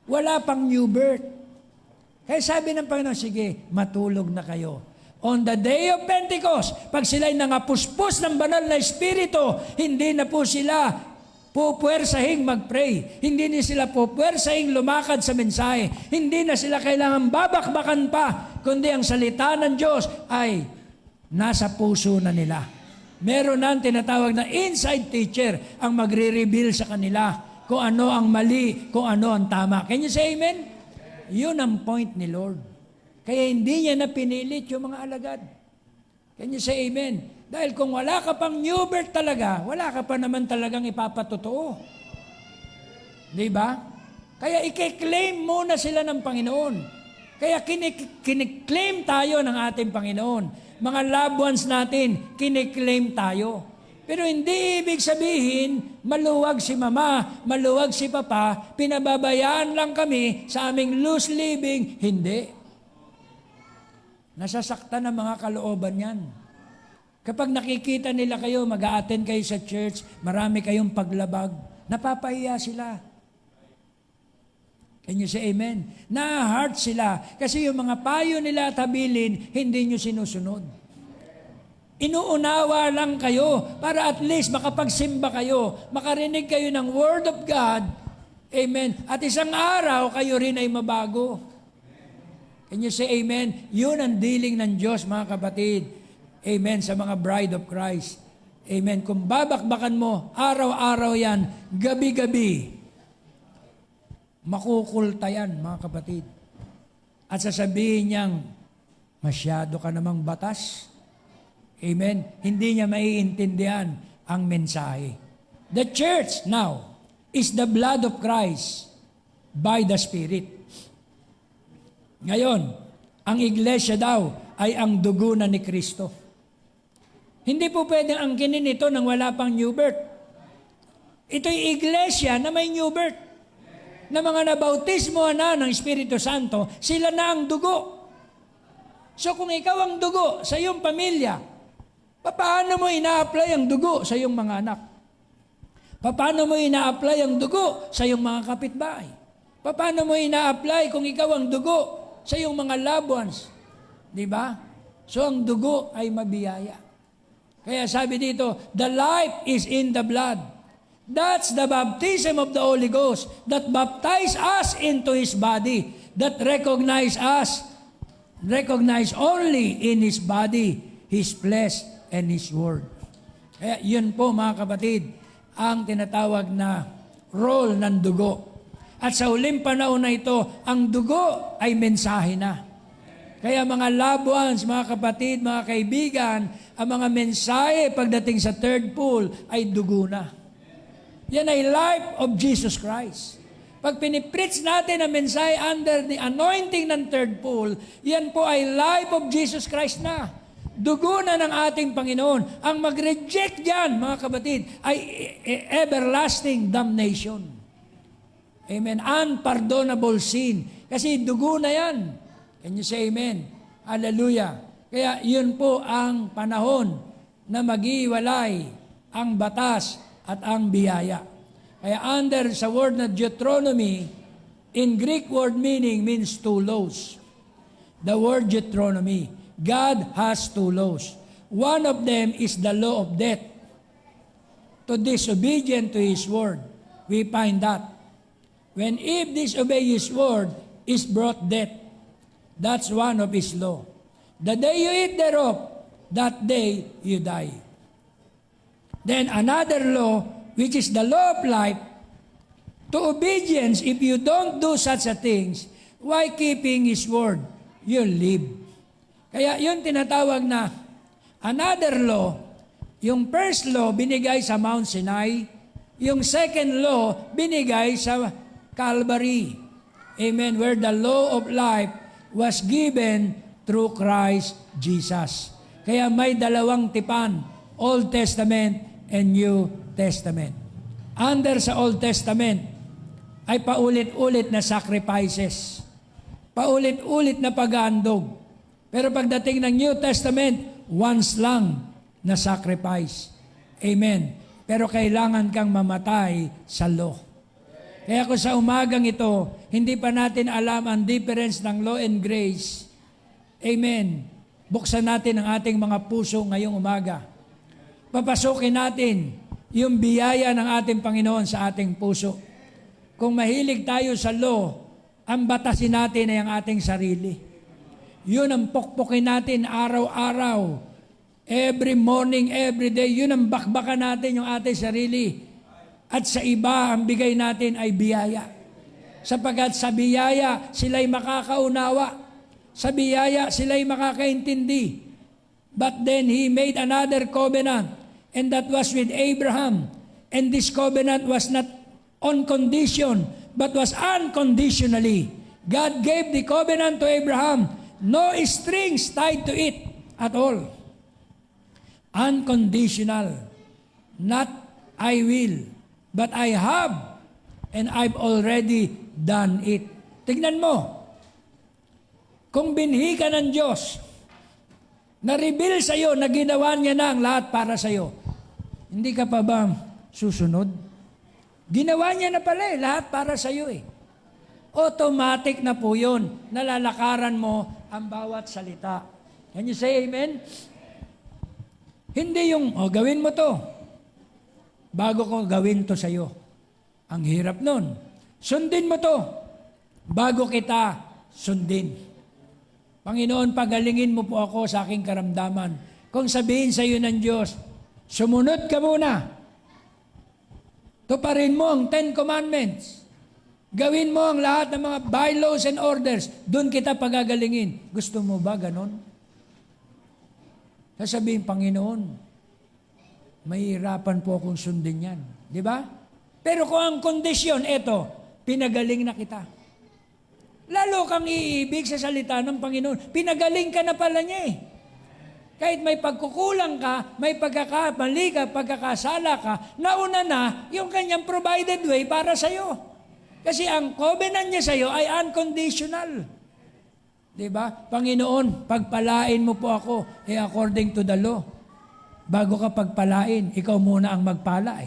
Wala pang new birth. Kaya sabi ng Panginoon, sige, matulog na kayo. On the day of Pentecost, pag sila'y nangapuspos ng banal na Espiritu, hindi na po sila pupuwersahing mag-pray. Hindi na sila pupuwersahing lumakad sa mensahe. Hindi na sila kailangan babakbakan pa, kundi ang salita ng Diyos ay nasa puso na nila. Meron na ang tinatawag na inside teacher ang magre-reveal sa kanila kung ano ang mali, kung ano ang tama. Can you say amen? Yun ang point ni Lord. Kaya hindi niya na pinilit yung mga alagad. Can you say amen? Dahil kung wala ka pang new birth talaga, wala ka pa naman talagang ipapatotoo. Di ba? Kaya i-claim muna sila ng Panginoon. Kaya kiniklaim tayo ng ating Panginoon. Mga loved ones natin, kiniklaim tayo. Pero hindi ibig sabihin, maluwag si mama, maluwag si papa, pinababayaan lang kami sa aming loose living. Hindi. Nasasaktan ang mga kalooban yan. Kapag nakikita nila kayo, mag-a-attend kayo sa church, marami kayong paglabag, napapahiya sila. Can you say amen? Na-hurt sila. Kasi yung mga payo nila at habilin, hindi nyo sinusunod. Inuunawa lang kayo para at least makapagsimba kayo, makarinig kayo ng Word of God. Amen. At isang araw, kayo rin ay mabago. Can you say amen? Yun ang dealing ng Diyos, mga kapatid. Amen, sa mga bride of Christ. Amen. Kung babakbakan mo, araw-araw yan, gabi-gabi, makukulta yan, mga kapatid. At sasabihin niyang, masyado ka namang batas. Amen. Hindi niya maiintindihan ang mensahe. The church now is the blood of Christ by the Spirit. Ngayon, ang iglesia daw ay ang dugo na ni Kristo. Hindi po pwedeng angkinin ito nang wala pang new birth. Ito'y iglesia na may new birth. Na mga nabautismo na ng Espiritu Santo, sila na ang dugo. So kung ikaw ang dugo sa iyong pamilya, paano mo ina-apply ang dugo sa iyong mga anak? Paano mo ina-apply ang dugo sa iyong mga kapitbahay? Paano mo ina-apply kung ikaw ang dugo sa iyong mga loved ones? Diba? So ang dugo ay mabiyaya. Kaya sabi dito, the life is in the blood. That's the baptism of the Holy Ghost that baptize us into His body, that recognize us recognize only in His body, His flesh, and His word. Kaya yun po mga kapatid, ang tinatawag na role ng dugo. At sa huling panahon na ito, ang dugo ay mensahe na. Kaya mga loved ones, mga kapatid, mga kaibigan, ang mga mensahe pagdating sa third pool ay dugo na. Yan ay life of Jesus Christ. Pag pinipreach natin ang mensahe under the anointing ng third pool, yan po ay life of Jesus Christ na. Dugo na ng ating Panginoon. Ang mag-reject dyan, mga kapatid, ay everlasting damnation. Amen. Unpardonable sin. Kasi dugo na yan. Can you say amen? Hallelujah. Kaya yun po ang panahon na mag-iwalay ang batas at ang biyaya. Kaya under sa word na Deuteronomy, in Greek word meaning means two laws. The word Deuteronomy. God has two laws. One of them is the law of death. To disobedient to His word. We find that. When Eve disobey His word, is brought death. That's one of His law. The day you eat thereof, that day you die. Then another law, which is the law of life, to obedience, if you don't do such a things, why keeping His word? You live. Kaya yun tinatawag na another law, yung first law binigay sa Mount Sinai, yung second law binigay sa Calvary. Amen. Where the law of life was given through Christ Jesus. Kaya may dalawang tipan, Old Testament and New Testament. Under sa Old Testament ay paulit-ulit na sacrifices. Paulit-ulit na pag-aandog. Pero pagdating ng New Testament, once lang na sacrifice. Amen. Pero kailangan kang mamatay sa law. Kaya kung sa umagang ito, hindi pa natin alam ang difference ng law and grace. Amen. Buksan natin ang ating mga puso ngayong umaga. Papasukin natin yung biyaya ng ating Panginoon sa ating puso. Kung mahilig tayo sa law, ang batasin natin ay ang ating sarili. Yun ang pukpukin natin araw-araw. Every morning, every day, yun ang bakbakan natin yung ating sarili. At sa iba, ang bigay natin ay biyaya. Sapagkat sa biyaya, sila'y makakaunawa. Sa biyaya, sila'y makakaintindi. But then He made another covenant, and that was with Abraham. And this covenant was not on condition, but was unconditionally. God gave the covenant to Abraham. No strings tied to it at all. Unconditional. Not I will, but I have, and I've already done it. Tignan mo. Kung binhi ka ng Diyos, na-reveal sa iyo na ginawa niya na ang lahat para sa iyo, hindi ka pa ba susunod? Ginawa niya na pala lahat para sa iyo Automatic na po yun. Nalalakaran mo ang bawat salita. Can you say amen? Hindi yung, gawin mo to. Bago ko gawin to sa iyo. Ang hirap nun. Sundin mo to. Bago kita sundin. Panginoon, pagalingin mo po ako sa aking karamdaman. Kung sabihin sa iyo ng Diyos, sumunod ka muna. Tuparin mo ang 10 Commandments. Gawin mo ang lahat ng mga bylaws and orders. Doon kita pagagalingin. Gusto mo ba ganon? Sasabihin, Panginoon, mahihirapan po akong sundin yan. Di ba? Pero kung ang kondisyon, eto, pinagaling na kita. Lalo kang iibig sa salita ng Panginoon. Pinagaling ka na pala niya Kahit may pagkukulang ka, may pagkakamali ka, pagkakasala ka, nauna na yung kanyang provided way para sa'yo. Kasi ang covenant niya sa'yo ay unconditional. Diba? Panginoon, pagpalain mo po ako according to the law. Bago ka pagpalain, ikaw muna ang magpala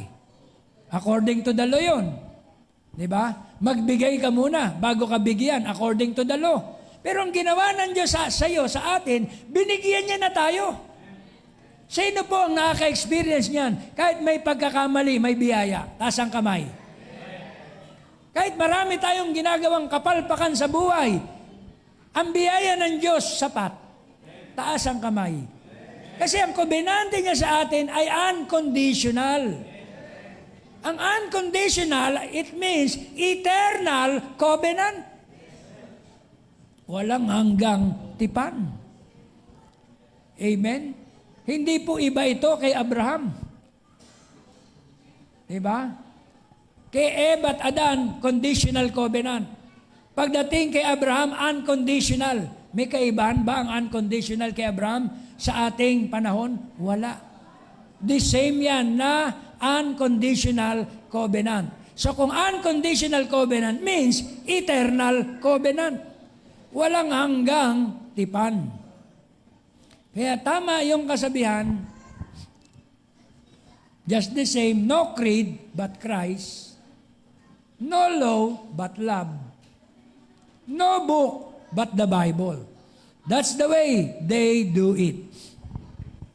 According to the law yun. Diba? Magbigay ka muna bago ka bigyan according to the law. Pero ang ginawa ng Diyos sa'yo, sa atin, binigyan niya na tayo. Sino po ang nakaka-experience niyan? Kahit may pagkakamali, may biyaya. Taas ang kamay. Kahit marami tayong ginagawang kapalpakan sa buhay, Ang biyaya ng Diyos, sapat. Taas ang kamay. Kasi ang kobenante niya sa atin ay unconditional. Ang unconditional, it means eternal covenant. Walang hanggang tipan. Amen? Hindi po iba ito kay Abraham. Diba? Kay Eva at Adan, conditional covenant. Pagdating kay Abraham, unconditional. May kaibahan ba ang unconditional kay Abraham sa ating panahon? Wala. The same yan na unconditional covenant. So kung unconditional covenant means eternal covenant. Walang hanggang tipan. Kaya tama yung kasabihan, just the same, no creed but Christ, no law but love, no book but the Bible. That's the way they do it.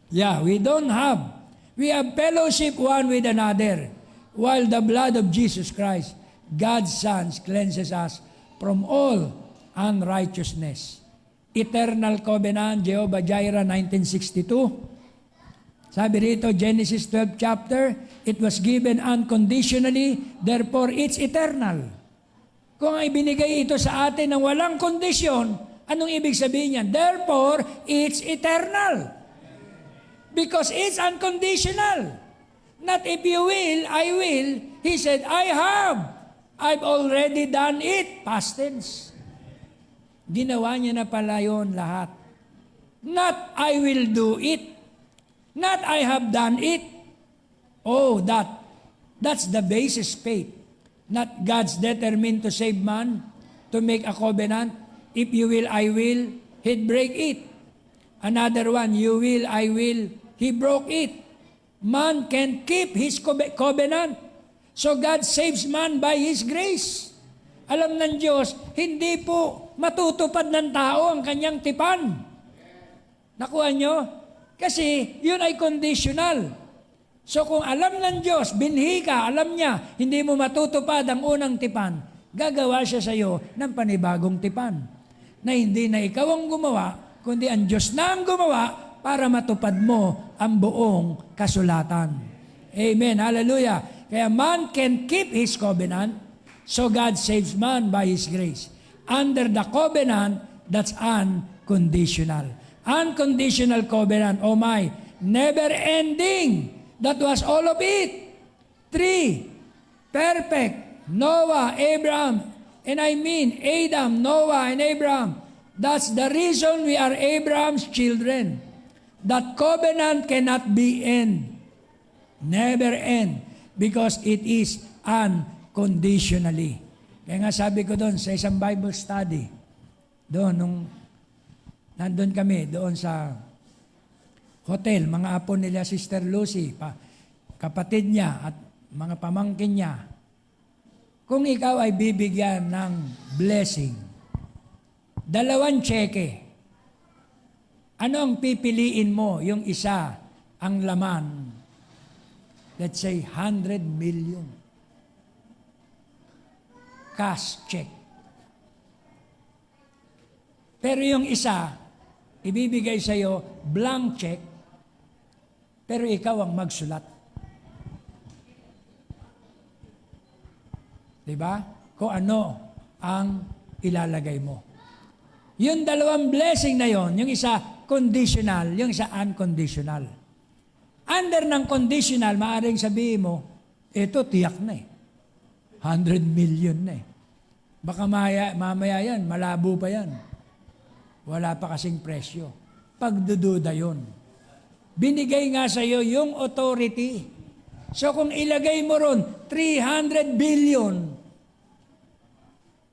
Yeah, we have fellowship one with another, while the blood of Jesus Christ, God's Son, cleanses us from all unrighteousness. Eternal Covenant, Jehovah Jireh, 1962. Sabi rito, Genesis 12 chapter, it was given unconditionally, therefore it's eternal. Kung ibinigay ito sa atin ng walang kondisyon, anong ibig sabihin niyan? Therefore, it's eternal. Because it's unconditional. Not if you will, I will. He said, I have. I've already done it. Past tense. Ginawa niya na pala yun lahat. Not I will do it. Not I have done it. Oh, that's the basis faith. Not God's determined to save man, to make a covenant. If you will, I will. He'd break it. Another one, you will, I will. He broke it. Man can keep his covenant. So God saves man by His grace. Alam ng Diyos, hindi po matutupad ng tao ang kanyang tipan. Nakuha nyo? Kasi yun ay conditional. So kung alam ng Diyos, binhi ka, alam niya, hindi mo matutupad ang unang tipan, gagawa siya sa iyo ng panibagong tipan. Na hindi na ikaw ang gumawa, kundi ang Diyos na ang gumawa para matupad mo ang buong kasulatan. Amen. Hallelujah. Kaya man can keep his covenant, so God saves man by His grace. Under the covenant, that's unconditional. Unconditional covenant, oh my, never ending. That was all of it. 3, perfect. Noah, Abraham, and I mean Adam, Noah, and Abraham. That's the reason we are Abraham's children. That covenant cannot be end. Never end. Because it is unconditionally. Kaya nga sabi ko doon sa isang Bible study, doon nung nandun kami, doon sa hotel, mga apo nila Sister Lucy, kapatid niya at mga pamangkin niya, kung ikaw ay bibigyan ng blessing, 2 tseke, ano ang pipiliin mo? Yung isa, ang laman, let's say 100 million. Cash check. Pero yung isa, ibibigay sa iyo blank check, pero ikaw ang magsulat. Diba? Kung ano ang ilalagay mo. Yung 2 blessing na yon, yung isa conditional, yung isa unconditional. Under ng conditional, maaaring sabihin mo, ito tiyak na 100 million na Baka mamaya yan, malabo pa yan. Wala pa kasing presyo. Pagdududa yun. Binigay nga sa iyo yung authority. So kung ilagay mo ron 300 billion,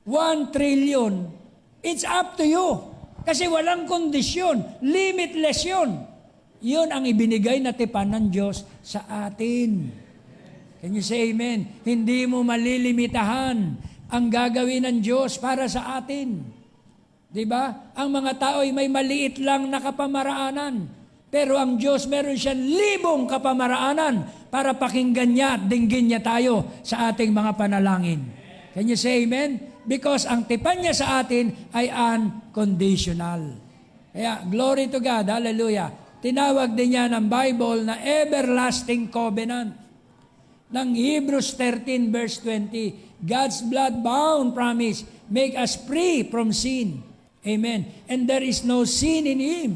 1 trillion, it's up to you. Kasi walang kondisyon. Limitless yun. Yun ang ibinigay na tipan ng Diyos sa atin. Can you say amen? Hindi mo malilimitahan ang gagawin ng Diyos para sa atin. Diba? Ang mga tao ay may maliit lang na kapamaraanan. Pero ang Diyos meron siyang 1,000 kapamaraanan para pakinggan niya at dinggin niya tayo sa ating mga panalangin. Can you say amen? Because ang tipan niya sa atin ay unconditional. Kaya, glory to God, hallelujah. Tinawag din niya ng Bible na everlasting covenant. Ng Hebrews 13 verse 20, God's blood-bound promise make us free from sin. Amen. And there is no sin in Him.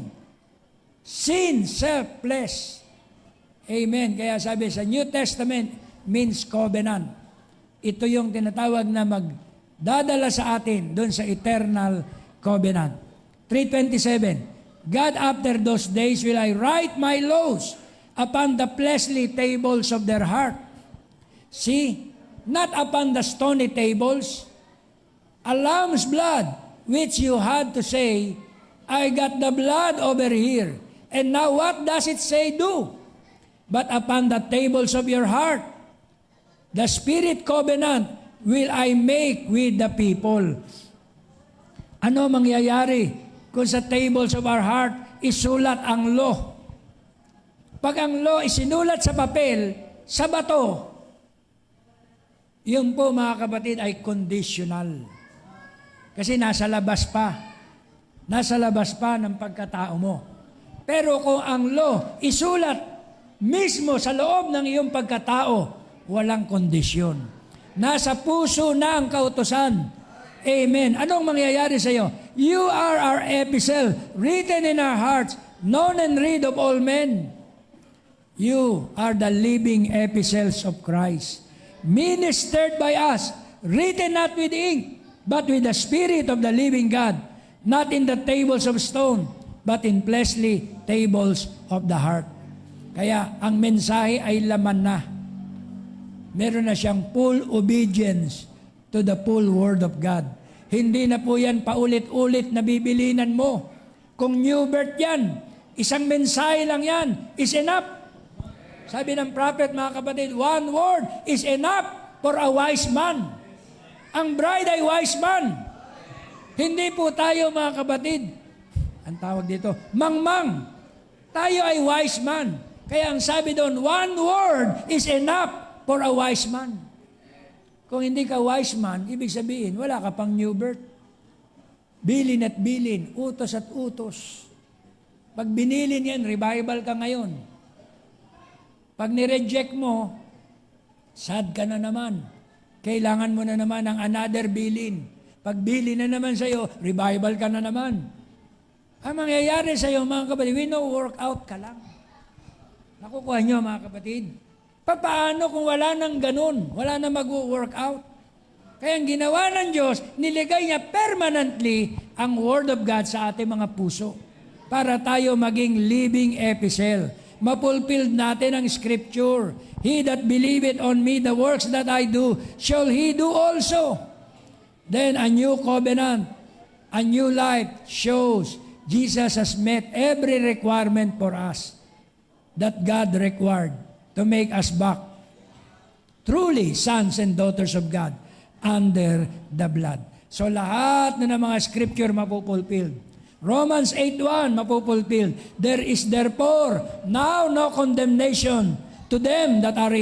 Sin, selfless. Amen. Kaya sabi sa New Testament means covenant. Ito yung tinatawag na magdadala sa atin doon sa eternal covenant. 3:27, God after those days will I write my laws upon the fleshly tables of their heart. See, not upon the stony tables. A lamb's blood, which you had to say, I got the blood over here. And now what does it say do? But upon the tables of your heart, the Spirit covenant will I make with the people. Ano mangyayari kung sa tables of our heart isulat ang law? Pag ang law isinulat sa papel, sa bato, yun po mga kapatid ay conditional. Kasi nasa labas pa. Nasa labas pa ng pagkatao mo. Pero kung ang law isulat mismo sa loob ng iyong pagkatao, walang kondisyon. Nasa puso na ang kautusan. Amen. Anong mangyayari sa iyo? You are our epistle, written in our hearts, known and read of all men. You are the living epistles of Christ, ministered by us, written not with ink, but with the Spirit of the living God, not in the tables of stone, but in fleshly tables of the heart. Kaya ang mensahe ay laman na. Meron na siyang full obedience to the full Word of God. Hindi na po yan paulit-ulit na bibilinan mo. Kung new birth yan, isang mensahe lang yan, is enough. Sabi ng prophet, mga kapatid, one word is enough for a wise man. Ang bride ay wise man. Hindi po tayo, mga kapatid, ang tawag dito, mangmang. Tayo ay wise man. Kaya ang sabi doon, one word is enough for a wise man. Kung hindi ka wise man, ibig sabihin, wala ka pang new birth. Bilin at bilin, utos at utos. Pag binilin yan, revival ka ngayon. Pag nireject mo, sad ka na naman. Kailangan mo na naman ng another bilin. Pag bilin na naman sa'yo, revival ka na naman. Ang mangyayari sa'yo, mga kapatid, we know workout ka lang. Nakukuha nyo, mga kapatid. Paano kung wala nang ganun? Wala na mag-workout. Kaya ang ginawa ng Diyos, niligay niya permanently ang Word of God sa ating mga puso para tayo maging living epistle. Mapulpilled natin ang Scripture. He that believeth on me, the works that I do, shall he do also. Then a new covenant, a new life shows Jesus has met every requirement for us that God required to make us back truly sons and daughters of God under the blood. So lahat na ng mga scripture mapupulpilled. Romans 8:1 mapupulpilled. There is therefore now no condemnation to them that are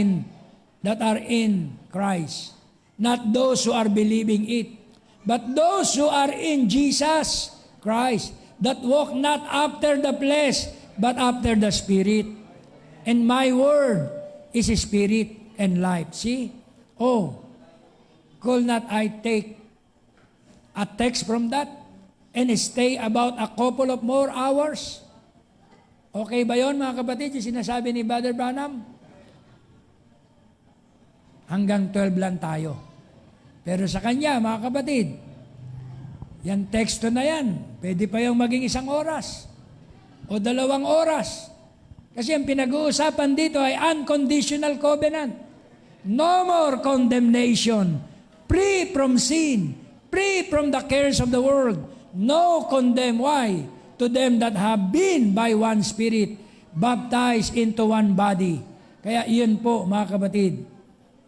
in Christ, not those who are believing it, but those who are in Jesus Christ, that walk not after the flesh, but after the Spirit. And my word is spirit and life. See? Oh, could not I take a text from that and stay about a couple of more hours? Okay ba yun, mga kapatid, yung sinasabi ni Brother Branham? Hanggang 12 lang tayo. Pero sa kanya, mga kapatid, yan teksto na yan, pwede pa yung maging 1 oras o 2 oras. Kasi ang pinag-uusapan dito ay unconditional covenant. No more condemnation. Free from sin. Free from the cares of the world. No condemn. Why? To them that have been by one Spirit, baptized into one body. Kaya iyon po, mga kapatid,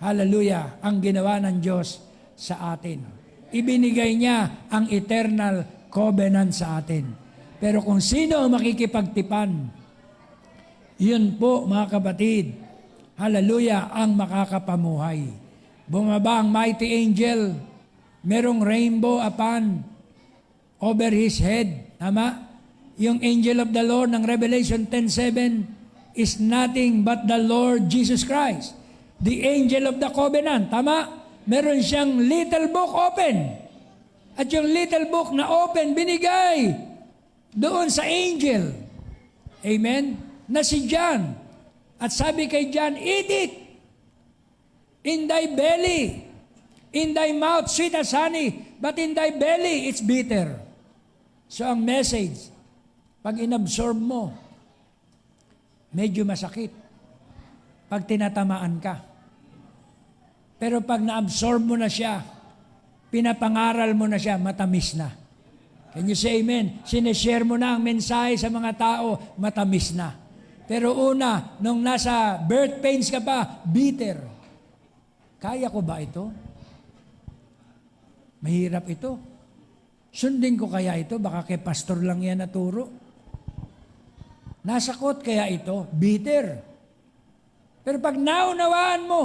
hallelujah, ang ginawa ng Diyos sa atin. Ibinigay niya ang eternal covenant sa atin. Pero kung sino ang makikipagtipan, yun po, mga kapatid, hallelujah, ang makakapamuhay. Bumaba ang mighty angel merong rainbow upon over his head. Tama? Yung angel of the Lord ng Revelation 10:7 is nothing but the Lord Jesus Christ. The angel of the covenant. Tama? Meron siyang little book open. At yung little book na open, binigay doon sa angel. Amen? Na si John. At sabi kay John, eat it in thy belly. In thy mouth, sweet as honey. But in thy belly, it's bitter. So ang message, pag inabsorb mo, medyo masakit. Pag tinatamaan ka. Pero pag naabsorb mo na siya, pinapangaral mo na siya, matamis na. Can you say amen? Sineshare mo na ang mensahe sa mga tao, matamis na. Pero una, nung nasa birth pains ka pa, bitter. Kaya ko ba ito? Mahirap ito. Sundin ko kaya ito? Baka kay pastor lang yan naturo. Nasakot kaya ito? Bitter. Pero pag naunawaan mo,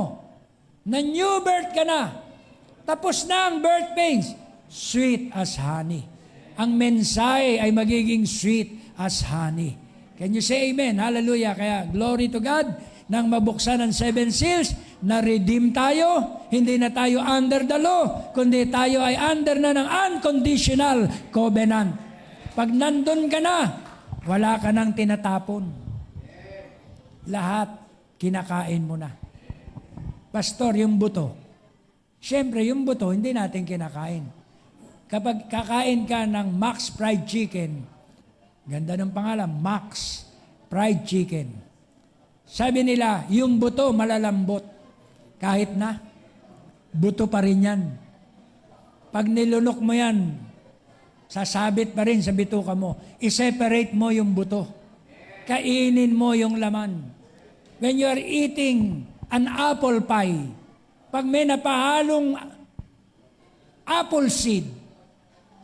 na new birth ka na, tapos na ang birth pains, sweet as honey. Ang mensahe ay magiging sweet as honey. Can you say amen? Hallelujah. Kaya glory to God, nang mabuksan ang 7 seals, na-redeem tayo, hindi na tayo under the law, kundi tayo ay under na ng unconditional covenant. Pag nandun ka na, wala ka nang tinatapon. Lahat, kinakain mo na. Pastor, yung buto. Siyempre, yung buto, hindi natin kinakain. Kapag kakain ka ng Max Fried Chicken, ganda ng pangalan, Max Fried Chicken. Sabi nila, yung buto malalambot. Kahit na, buto pa rin yan. Pag nilunok mo yan, sasabit pa rin sa bituka mo. I-separate mo yung buto. Kainin mo yung laman. When you are eating an apple pie, pag may napahalong apple seed,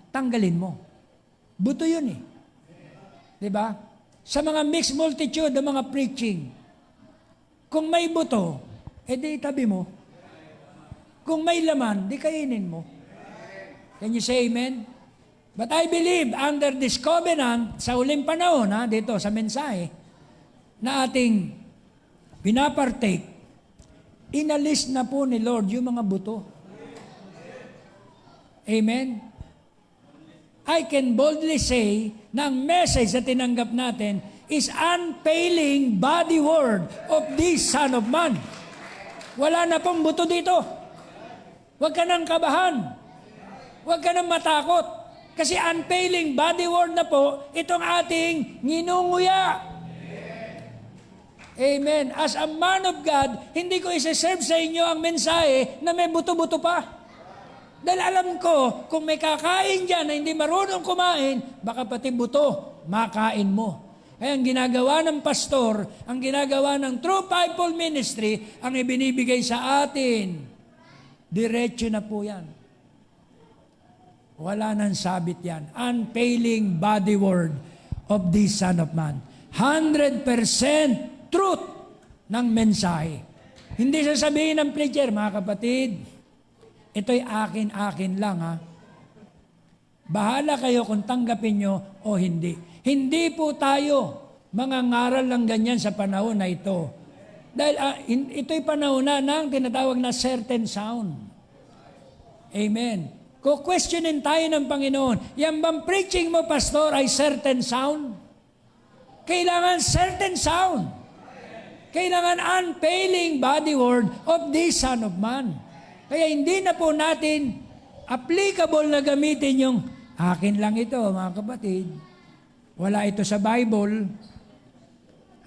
tanggalin mo. Buto yun eh. Diba? Sa mga mixed multitude ng mga preaching, kung may buto, edi itabi mo. Kung may laman, di kainin mo. Can you say amen? But I believe under this covenant, sa uling panahon, dito sa mensahe, na ating pinapartake, inalis na po ni Lord yung mga buto. Amen? I can boldly say na ang message na tinanggap natin is unfailing body word of this Son of Man. Wala na pong buto dito. Huwag ka nang kabahan. Huwag ka nang matakot. Kasi unfailing body word na po itong ating nginunguya. Amen. As a man of God, hindi ko isa-serve sa inyo ang mensahe na may buto-buto pa. Dahil alam ko, kung may kakain dyan na hindi marunong kumain, baka pati buto, makain mo. Kaya ang ginagawa ng pastor, ang ginagawa ng True Fivefold Ministry, ang ibinibigay sa atin, diretso na po yan. Wala nang sabit yan. Unfailing body word of this Son of Man. 100% truth ng mensahe. Hindi sasabihin ng preacher, mga kapatid, ito'y akin lang ha. Bahala kayo kung tanggapin nyo o hindi. Hindi po tayo mangangaral lang ganyan sa panahon na ito. Dahil ito'y panahon na ng tinatawag na certain sound. Amen. Questionin tayo ng Panginoon, yan bang preaching mo, pastor, ay certain sound? Kailangan certain sound. Kailangan unfailing body word of this Son of Man. Kaya hindi na po natin applicable na gamitin yung akin lang ito, mga kapatid. Wala ito sa Bible.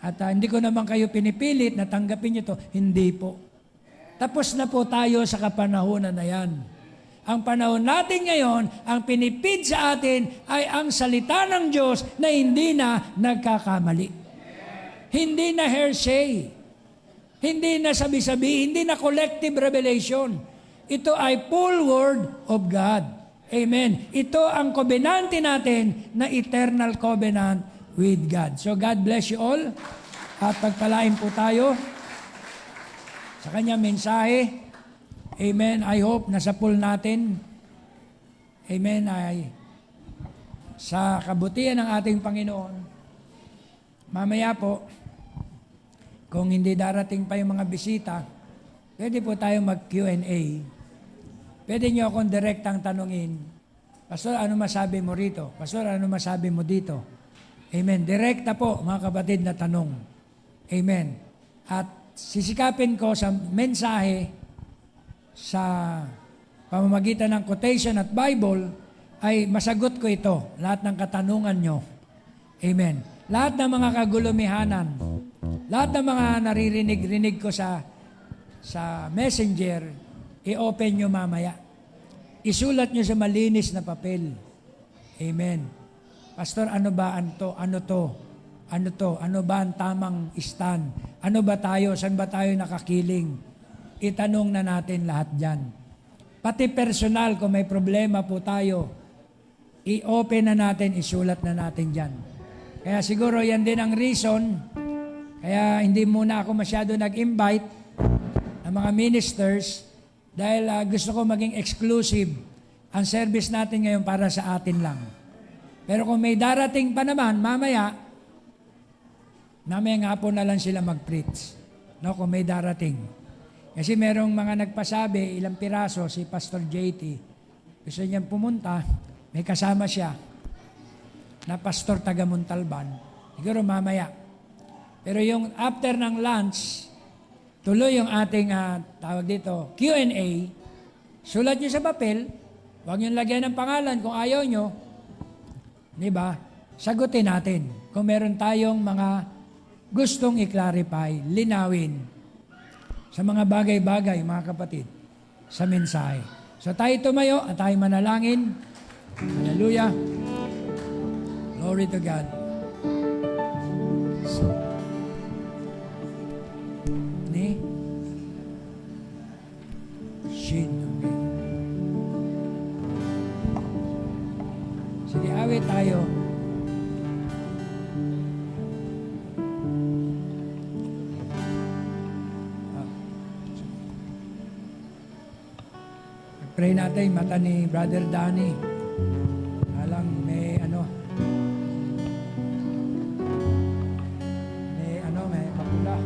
At hindi ko naman kayo pinipilit na tanggapin nyo ito. Hindi po. Tapos na po tayo sa kapanahunan na yan. Ang panahon natin ngayon, ang pinipid sa atin ay ang salita ng Diyos na hindi na nagkakamali. Hindi na hearsay. Hindi na sabi-sabi, hindi na collective revelation. Ito ay full word of God. Amen. Ito ang covenante natin na eternal covenant with God. So God bless you all. At pagpalain po tayo sa kanyang mensahe. Amen. I hope nasa pool natin amen, ay sa kabutihan ng ating Panginoon, mamaya po, kung hindi darating pa yung mga bisita, pwede po tayo mag-Q&A. Pwede nyo akong direktang tanungin, Pastor, ano masabi mo rito? Pastor, ano masabi mo dito? Amen. Direkta po, mga kapatid, na tanong. Amen. At sisikapin ko sa mensahe, sa pamamagitan ng quotation at Bible, ay masagot ko ito, lahat ng katanungan nyo. Amen. Lahat ng mga kagulumihanan, lahat ng mga naririnig-rinig ko sa messenger, i-open nyo mamaya. Isulat nyo sa malinis na papel. Amen. Pastor, ano ba to? Ano to? Ano to? Ano ba ang tamang stand? Ano ba tayo? Saan ba tayo nakakiling? Itanong na natin lahat dyan. Pati personal, kung may problema po tayo, i-open na natin, isulat na natin dyan. Kaya siguro yan din ang reason, kaya hindi muna ako masyado nag-invite ng mga ministers dahil gusto ko maging exclusive ang service natin ngayon para sa atin lang. Pero kung may darating pa naman, mamaya nga po na lang sila mag-preach. No, kung may darating. Kasi merong mga nagpasabi, ilang piraso, si Pastor JT, gusto niyang pumunta, may kasama siya na pastor taga Montalban. Siguro mamaya. Pero yung after ng lunch, tuloy yung ating tawag dito, Q&A. Sulat nyo sa papel, huwag nyo lagyan ng pangalan kung ayaw nyo. Di ba? Sagutin natin kung meron tayong mga gustong i-clarify, linawin sa mga bagay-bagay, mga kapatid, sa mensahe. So tayo tumayo at tayo manalangin. Hallelujah. Glory to God. Ni? Shin. Okay. Sige, awit tayo. Pray natin mata ni Brother Danny. Alang may may kapula.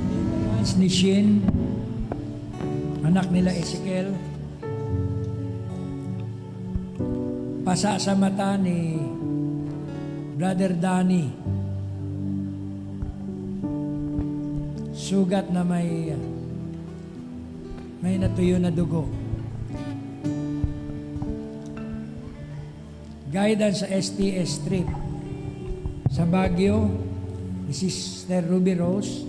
Deliverance ni Shin, anak nila Ezekiel. Pasa sa mata ni Brother Danny. Sugat na may natuyo na dugo. Guidance sa STS trip sa Baguio ni Sister Ruby Rose.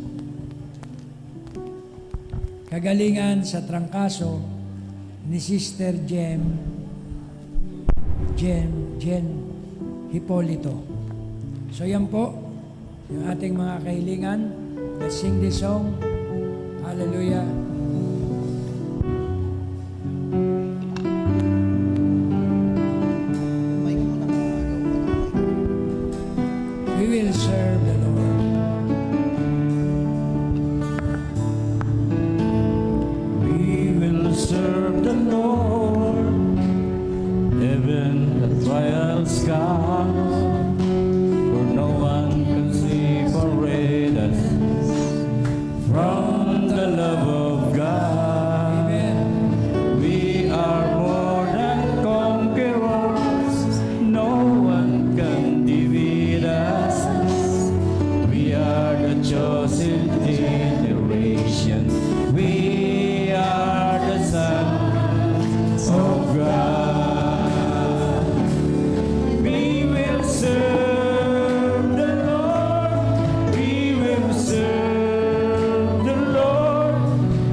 Kagalingan sa trangkaso ni Sister Jen Hipolito. So yan po yung ating mga kahilingan. Let's sing this song. Hallelujah. We will serve the Lord. We will serve the Lord, heaven the trials come, for no one can separate us from the love of God. We are more than conquerors, no one can defeat us. We are the chosen generation, we are the sons of God. We will serve the Lord, we will serve the Lord.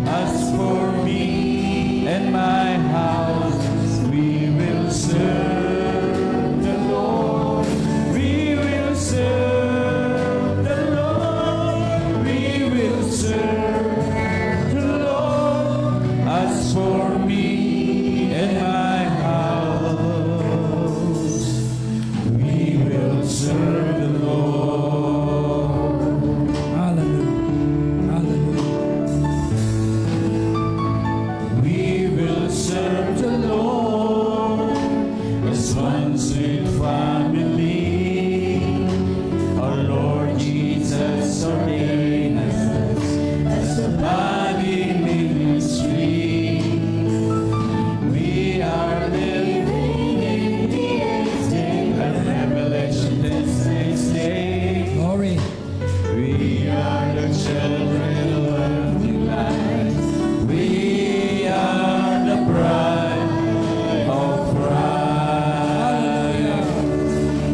As for me and my house, we will serve the Lord. We will serve the Lord. We children of the light. We are the bride of Christ.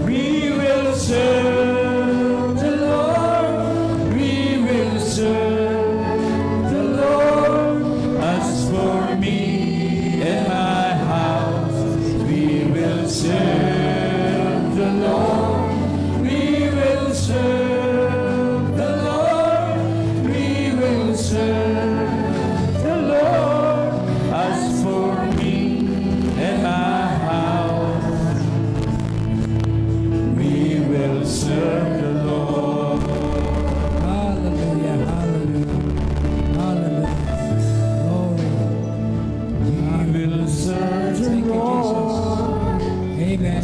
We will serve the Lord. We will serve the Lord. As for me and my house, we will serve the Lord. We will serve the Lord. We will serve the Lord. As for me and my house, we will serve the Lord. Hallelujah, hallelujah, hallelujah. Glory. We will serve the Thank you, Lord. Jesus. Amen.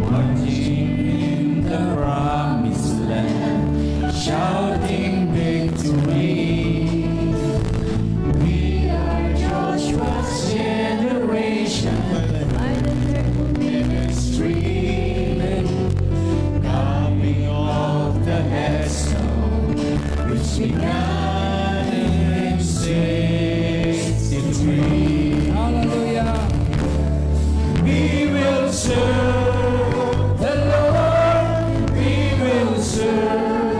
Marching in the promised land, shouting victory. We are Joshua's generation, ministry, coming off the headstone, which began in 63. Hallelujah. We will serve the Lord. We will serve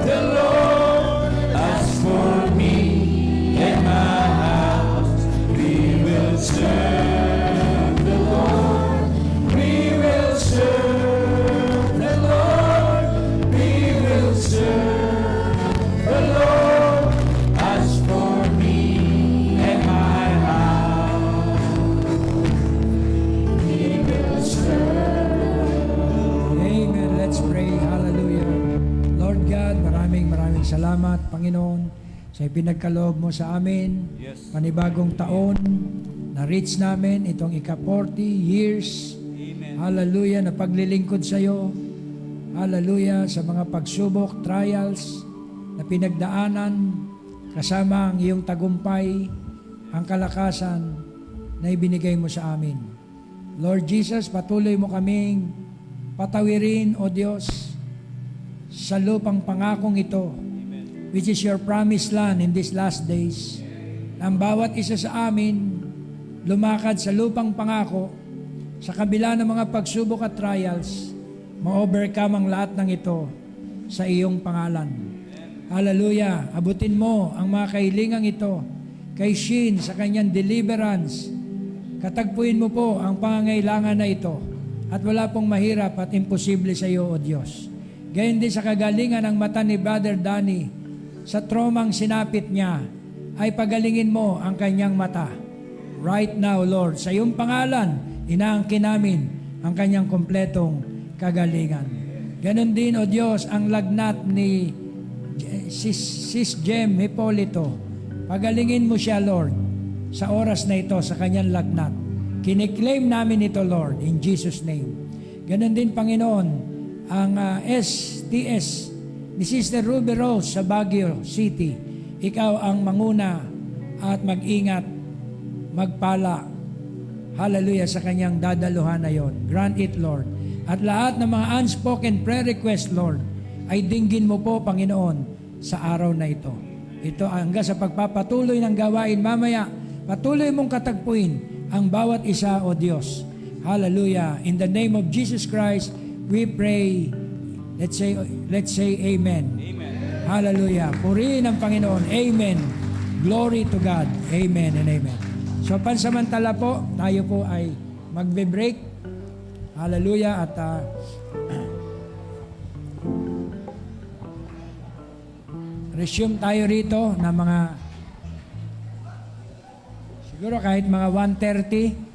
the Lord. As for me and my house, we will serve the Lord. We will serve the Lord. We will serve the Lord. As for me and my house, we will serve. Amen. Let's pray. Hallelujah. Lord God, maraming salamat, Panginoon, sa ipinagkaloob mo sa amin. Panibagong taon, na-reach namin itong ika-40 years. Hallelujah, na paglilingkod sa iyo. Hallelujah, sa mga pagsubok, trials, na pinagdaanan, kasama ang iyong tagumpay, ang kalakasan na ibinigay mo sa amin. Lord Jesus, patuloy mo kaming patawirin, O Diyos, sa lupang pangakong ito, which is your promised land in these last days. Ang bawat isa sa amin, lumakad sa lupang pangako, sa kabila ng mga pagsubok at trials, ma-overcome ang lahat ng ito sa iyong pangalan. Hallelujah! Abutin mo ang mga kahilingang ito kay Shin sa kanyang deliverance. Katagpuin mo po ang pangangailangan na ito at wala pong mahirap at imposible sa iyo, O Diyos. Gayon din sa kagalingan ng mata ni Brother Danny, sa traumang sinapit niya, ay pagalingin mo ang kanyang mata. Right now, Lord, sa iyong pangalan, inaangkin namin ang kanyang kompletong kagalingan. Ganon din, O Diyos, ang lagnat ni Sis Jem Hipolito. Pagalingin mo siya, Lord, sa oras na ito, sa kanyang lagnat. Kiniklaim namin ito, Lord, in Jesus' name. Ganon din, Panginoon, ang STS ni Sister Ruby Rose sa Baguio City. Ikaw ang manguna at mag-ingat, magpala. Hallelujah, sa kanyang dadaluhan na yon. Grant it, Lord. At lahat ng mga unspoken prayer request, Lord, ay dinggin mo po, Panginoon, sa araw na ito. Ito hanggang sa pagpapatuloy ng gawain mamaya, patuloy mong katagpuin ang bawat isa, O Diyos. Hallelujah. In the name of Jesus Christ, we pray. Let's say amen. Amen. Hallelujah. Purihin ang Panginoon. Amen. Glory to God. Amen and amen. So pansamantala po, tayo po ay magbe-break. Hallelujah. At resume tayo rito na mga siguro kahit mga 1:30